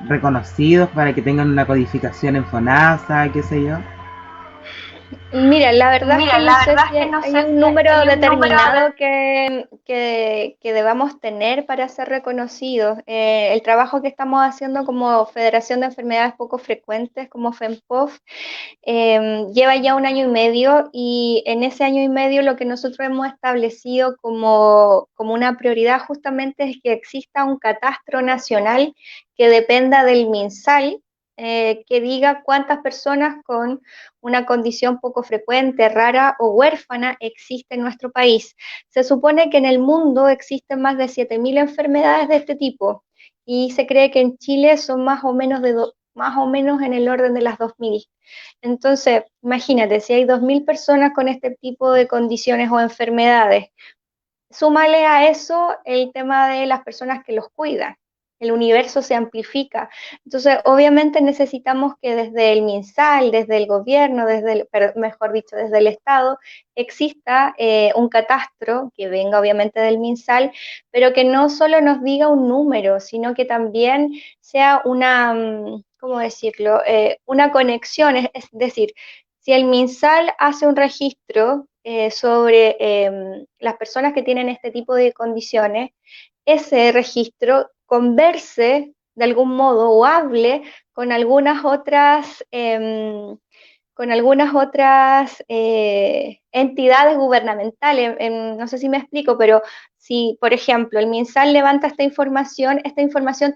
reconocidos, para que tengan una codificación en FONASA, qué sé yo? Mira, la verdad es que no sé si hay un número determinado que debamos tener para ser reconocidos. El trabajo que estamos haciendo como Federación de Enfermedades Poco Frecuentes, como FEMPOF, lleva ya 1 año y medio, y en ese año y medio lo que nosotros hemos establecido como una prioridad justamente es que exista un catastro nacional que dependa del MinSal, que diga cuántas personas con una condición poco frecuente, rara o huérfana existe en nuestro país. Se supone que en el mundo existen más de 7.000 enfermedades de este tipo, y se cree que en Chile son más o menos en el orden de las 2.000. Entonces, imagínate, si hay 2.000 personas con este tipo de condiciones o enfermedades, súmale a eso el tema de las personas que los cuidan. El universo se amplifica. Entonces, obviamente necesitamos que desde el MinSal, desde el gobierno, mejor dicho, desde el Estado, exista un catastro que venga obviamente del MinSal, pero que no solo nos diga un número, sino que también sea una, ¿cómo decirlo? Una conexión, es decir, si el MinSal hace un registro sobre las personas que tienen este tipo de condiciones, ese registro converse de algún modo o hable con algunas otras, entidades gubernamentales. No sé si me explico, pero si, por ejemplo, el MinSal levanta esta información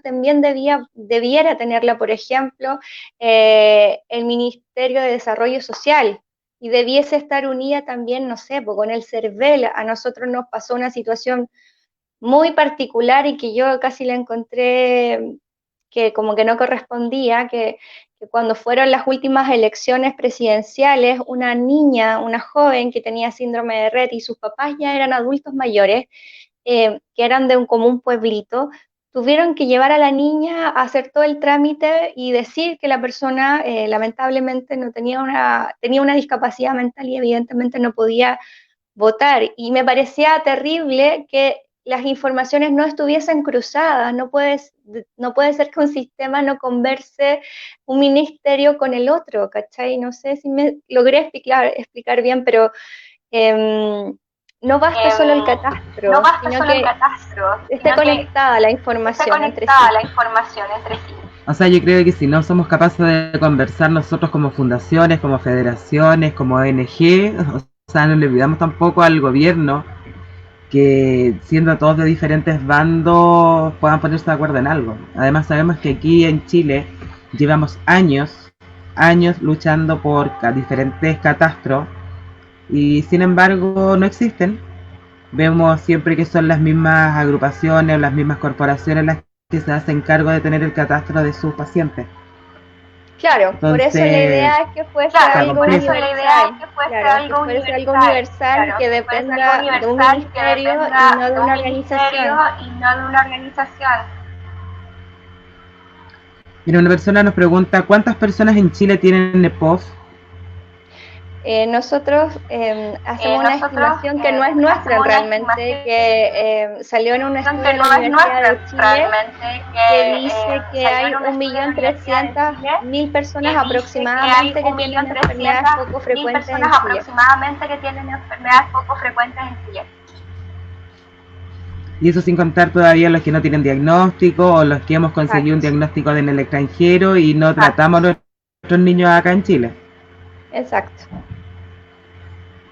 también debiera tenerla, por ejemplo, el Ministerio de Desarrollo Social, y debiese estar unida también, no sé, pues, con el CERVEL. A nosotros nos pasó una situación muy particular y que yo casi la encontré que como que no correspondía, que cuando fueron las últimas elecciones presidenciales, una niña, una joven que tenía síndrome de Rett y sus papás ya eran adultos mayores, que eran de un común pueblito, tuvieron que llevar a la niña a hacer todo el trámite y decir que la persona lamentablemente no tenía una discapacidad mental y evidentemente no podía votar. Y me parecía terrible que las informaciones no estuviesen cruzadas. No puede ser que un sistema no converse un ministerio con el otro, ¿cachai? No sé si me logré explicar bien, pero no basta solo el catastro, sino que esté conectada la información entre sí. O sea, yo creo que si no somos capaces de conversar nosotros como fundaciones, como federaciones, como ONG, o sea, no le olvidamos tampoco al gobierno que, siendo todos de diferentes bandos, puedan ponerse de acuerdo en algo. Además, sabemos que aquí en Chile llevamos años luchando por diferentes catastros, y sin embargo no existen. Vemos siempre que son las mismas agrupaciones o las mismas corporaciones las que se hacen cargo de tener el catastro de sus pacientes. Claro, entonces, por eso la idea es que fuese algo universal, que dependa de un ministerio y no de una organización. Mira, una persona nos pregunta, ¿cuántas personas en Chile tienen EPOF? Nosotros hacemos una estimación que no es nuestra realmente, que salió en un estudio de la Universidad de Chile que dice que hay 1.300.000 personas aproximadamente que tienen enfermedades poco frecuentes en Chile. Y eso sin contar todavía los que no tienen diagnóstico o los que hemos conseguido un diagnóstico en el extranjero y no tratamos a nuestros niños acá en Chile. Exacto.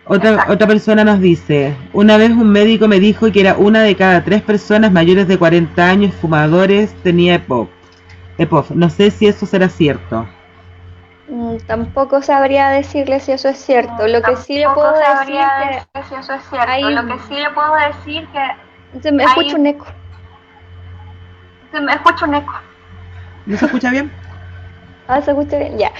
Otra persona nos dice, una vez un médico me dijo que era 1 de cada 3 personas mayores de 40 años fumadores tenía EPOF. No sé si eso será cierto. Tampoco sabría decirle si eso es cierto. Lo que sí le puedo decir que se me escucha un eco. ¿No se escucha bien? ¿Se escucha bien? Ya.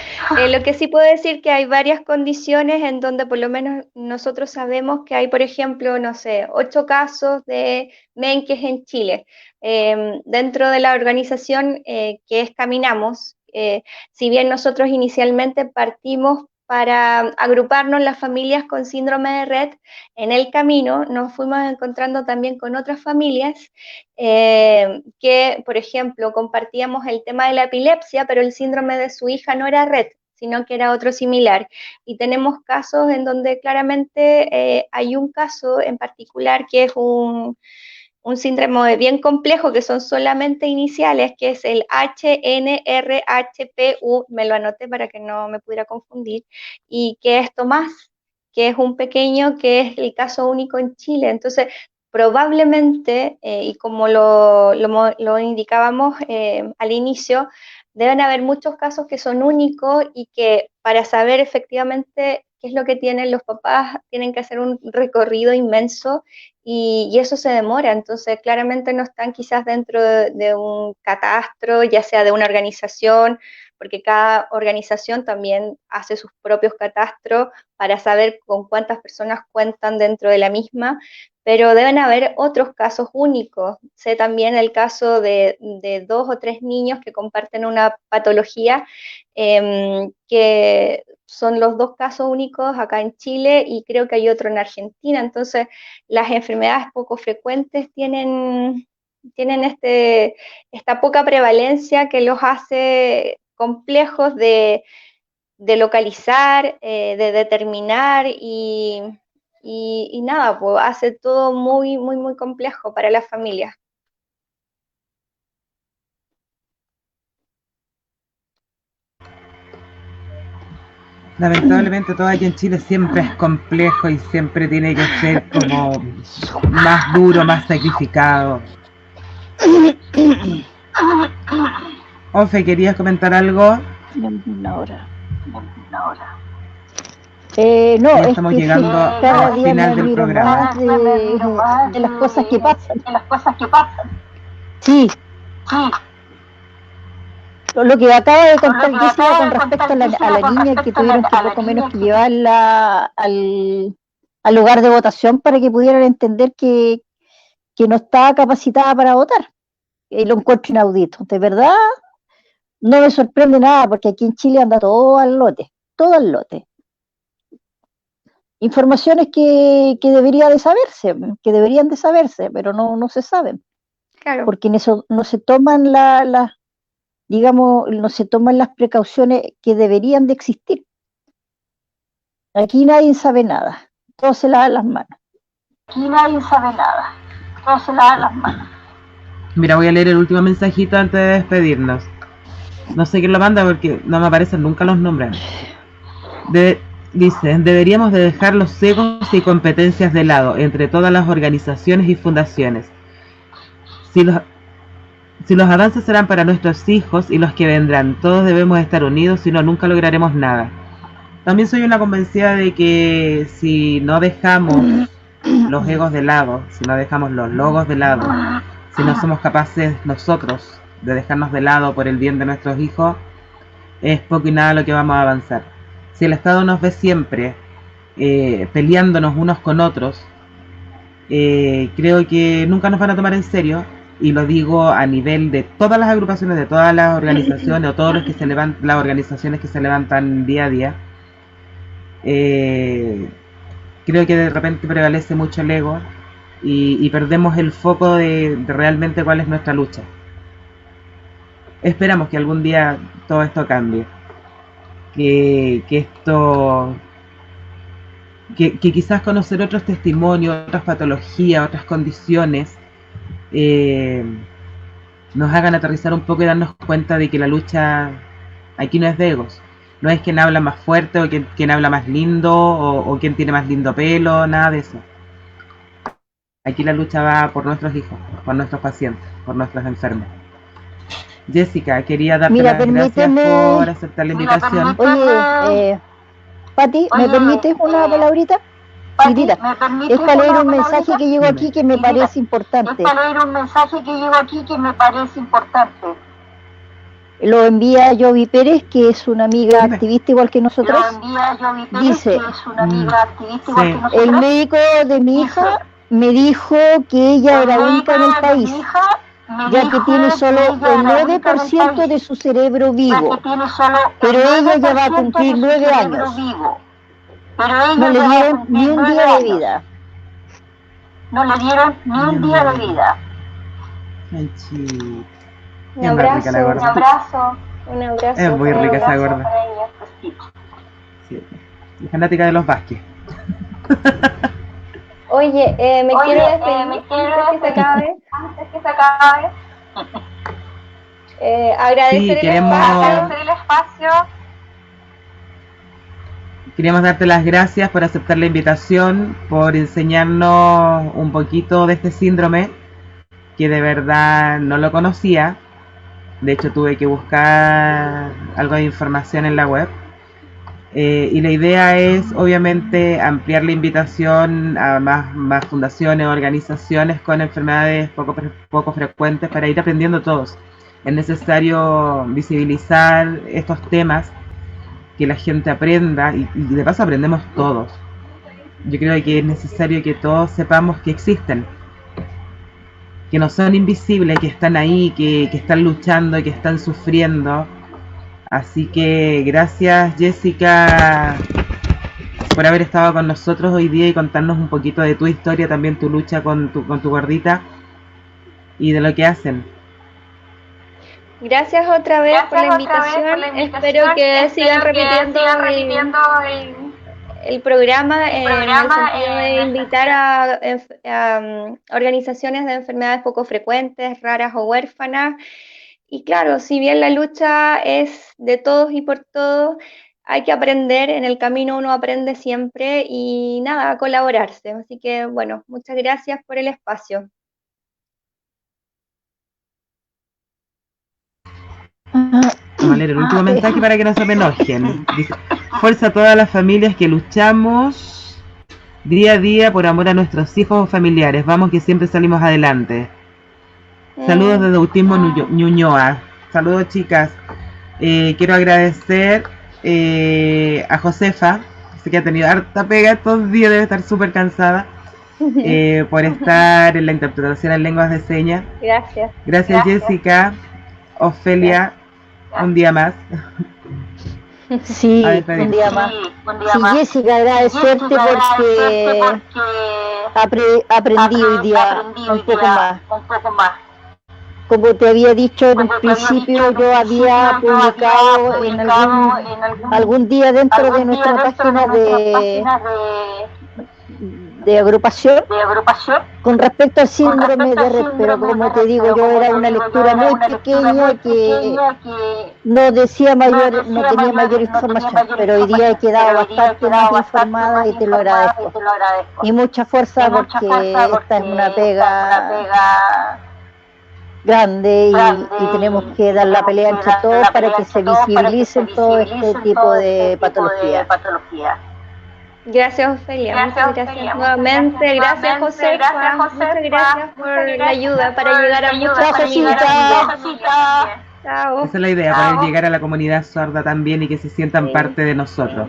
Lo que sí puedo decir que hay varias condiciones en donde por lo menos nosotros sabemos que hay, por ejemplo, no sé, 8 casos de Menkes en Chile. Dentro de la organización que es Caminamos, si bien nosotros inicialmente partimos para agruparnos las familias con síndrome de Rett, en el camino nos fuimos encontrando también con otras familias que, por ejemplo, compartíamos el tema de la epilepsia, pero el síndrome de su hija no era Rett, sino que era otro similar. Y tenemos casos en donde claramente hay un caso en particular que es un síndrome bien complejo, que son solamente iniciales, que es el HNRHPU, me lo anoté para que no me pudiera confundir, y que es Tomás, que es un pequeño, que es el caso único en Chile. Entonces, probablemente, y como lo indicábamos al inicio, deben haber muchos casos que son únicos y que para saber efectivamente qué es lo que tienen los papás, tienen que hacer un recorrido inmenso y eso se demora. Entonces, claramente no están quizás dentro de un catastro, ya sea de una organización, porque cada organización también hace sus propios catastros para saber con cuántas personas cuentan dentro de la misma, pero deben haber otros casos únicos. Sé también el caso de 2 o 3 niños que comparten una patología, que son los 2 casos únicos acá en Chile y creo que hay otro en Argentina. Entonces, las enfermedades poco frecuentes tienen esta poca prevalencia que los hace complejos de localizar, de determinar y nada, pues hace todo muy, muy, muy complejo para las familias. Lamentablemente todo aquí en Chile siempre es complejo y siempre tiene que ser como más duro, más sacrificado. Ofe, ¿querías comentar algo? Una hora. Ya Es estamos que llegando cada al día me final del admiro programa. más de las cosas que pasan. Sí, lo que acaba de contar Jessica con respecto a la niña que tuvieron que poco menos que llevarla al lugar de votación para que pudieran entender que no estaba capacitada para votar. Lo encuentro inaudito. De verdad, no me sorprende nada, porque aquí en Chile anda todo al lote. Informaciones que deberían de saberse, pero no se saben. Claro. Porque en eso no se toman no se toman las precauciones que deberían de existir. Aquí nadie sabe nada, todos se lavan las manos. Mira, voy a leer el último mensajito antes de despedirnos. No sé quién lo manda porque no me aparecen nunca los nombres. Dice, deberíamos de dejar los egos y competencias de lado entre todas las organizaciones y fundaciones. Si los avances serán para nuestros hijos y los que vendrán, todos debemos estar unidos, si no, nunca lograremos nada. También soy una convencida de que si no dejamos los egos de lado, si no dejamos los logos de lado, si no somos capaces nosotros de dejarnos de lado por el bien de nuestros hijos, es poco y nada lo que vamos a avanzar. Si el Estado nos ve siempre peleándonos unos con otros, creo que nunca nos van a tomar en serio, y lo digo a nivel de todas las agrupaciones, de todas las organizaciones o todos los que se levantan, las organizaciones que se levantan día a día. Creo que de repente prevalece mucho el ego y perdemos el foco de realmente cuál es nuestra lucha. Esperamos que algún día todo esto cambie, que quizás conocer otros testimonios, otras patologías, otras condiciones nos hagan aterrizar un poco y darnos cuenta de que la lucha aquí no es de egos. No es quien habla más fuerte o quien habla más lindo o quien tiene más lindo pelo, nada de eso. Aquí la lucha va por nuestros hijos, por nuestros pacientes, por nuestros enfermos. Jessica, quería darte las gracias por aceptar la invitación. Oye, Pati, ¿me permites una palabrita? Chiquitita, es para leer un mensaje que llegó aquí que me parece importante. Lo envía Yovi Pérez, que es una amiga activista igual que nosotros. Dice, el médico de mi hija me dijo que ella era única en el país ya que tiene solo el 9% de su cerebro vivo, pero ella ya va a cumplir 9 años. No le dieron ni un día de vida. Ay, chico. Un Es más rica la gorda. un abrazo. Es muy un rica esa abrazo gorda. para ella. Sí. Y fanática de los Vázquez. Oye, me quiero despedir antes que se acabe. Agradecer Sí, el queremos- espacio. Queríamos darte las gracias por aceptar la invitación, por enseñarnos un poquito de este síndrome, que de verdad no lo conocía. De hecho, tuve que buscar algo de información en la web. Y la idea es, obviamente, ampliar la invitación a más fundaciones, organizaciones con enfermedades poco frecuentes para ir aprendiendo todos. Es necesario visibilizar estos temas, que la gente aprenda y de paso aprendemos todos. Yo creo que es necesario que todos sepamos que existen, que no son invisibles, que están ahí, que están luchando, que están sufriendo. Así que gracias, Jessica, por haber estado con nosotros hoy día y contarnos un poquito de tu historia, también tu lucha con tu gordita y de lo que hacen. Gracias otra vez por la invitación. Espero que sigan repitiendo el programa en el sentido de invitar a organizaciones de enfermedades poco frecuentes, raras o huérfanas. Y claro, si bien la lucha es de todos y por todos, hay que aprender, en el camino uno aprende siempre y nada, a colaborarse. Así que bueno, muchas gracias por el espacio. Vamos a leer el último mensaje para que no se me enojen. Dice: fuerza a todas las familias que luchamos día a día por amor a nuestros hijos o familiares. Vamos, que siempre salimos adelante. Saludos desde Autismo Ñuñoa. Saludos, chicas. Quiero agradecer a Josefa, que ha tenido harta pega estos días, debe estar súper cansada, por estar en la interpretación en lenguas de señas. Gracias. Gracias, Jessica. Ofelia, un día más. Sí, A despedir. un día más. Sí, Jessica, agradecerte porque aprendí hoy día un poco más. Como te había dicho en un principio, yo había publicado en algún día dentro de nuestra página de agrupación con respecto al síndrome de Rett, pero como te digo, yo era una lectura muy pequeña que no tenía mayor información, pero hoy día he quedado bastante más informada y te lo agradezco. Y mucha fuerza porque esta es una pega grande y tenemos que dar la pelea entre todos para que se visibilicen todo este tipo de patologías. Gracias, Ofelia. Muchas gracias nuevamente. Gracias, Josefa. Muchas gracias por la ayuda para llegar a muchas familias. Chao. Esa es la idea, poder llegar a la comunidad sorda también y que se sientan parte de nosotros.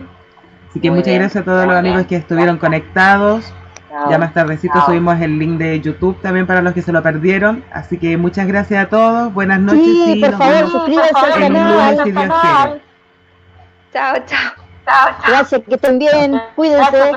Así que Muy muchas bien. gracias a todos los amigos que estuvieron conectados. Chao. Ya más tardecito subimos el link de YouTube también para los que se lo perdieron. Así que muchas gracias a todos. Buenas noches Sí, y por nos favor, vemos suscríbanse al el lunes canal. si Dios quiere. Chao, chao. Gracias, que estén bien. Cuídense.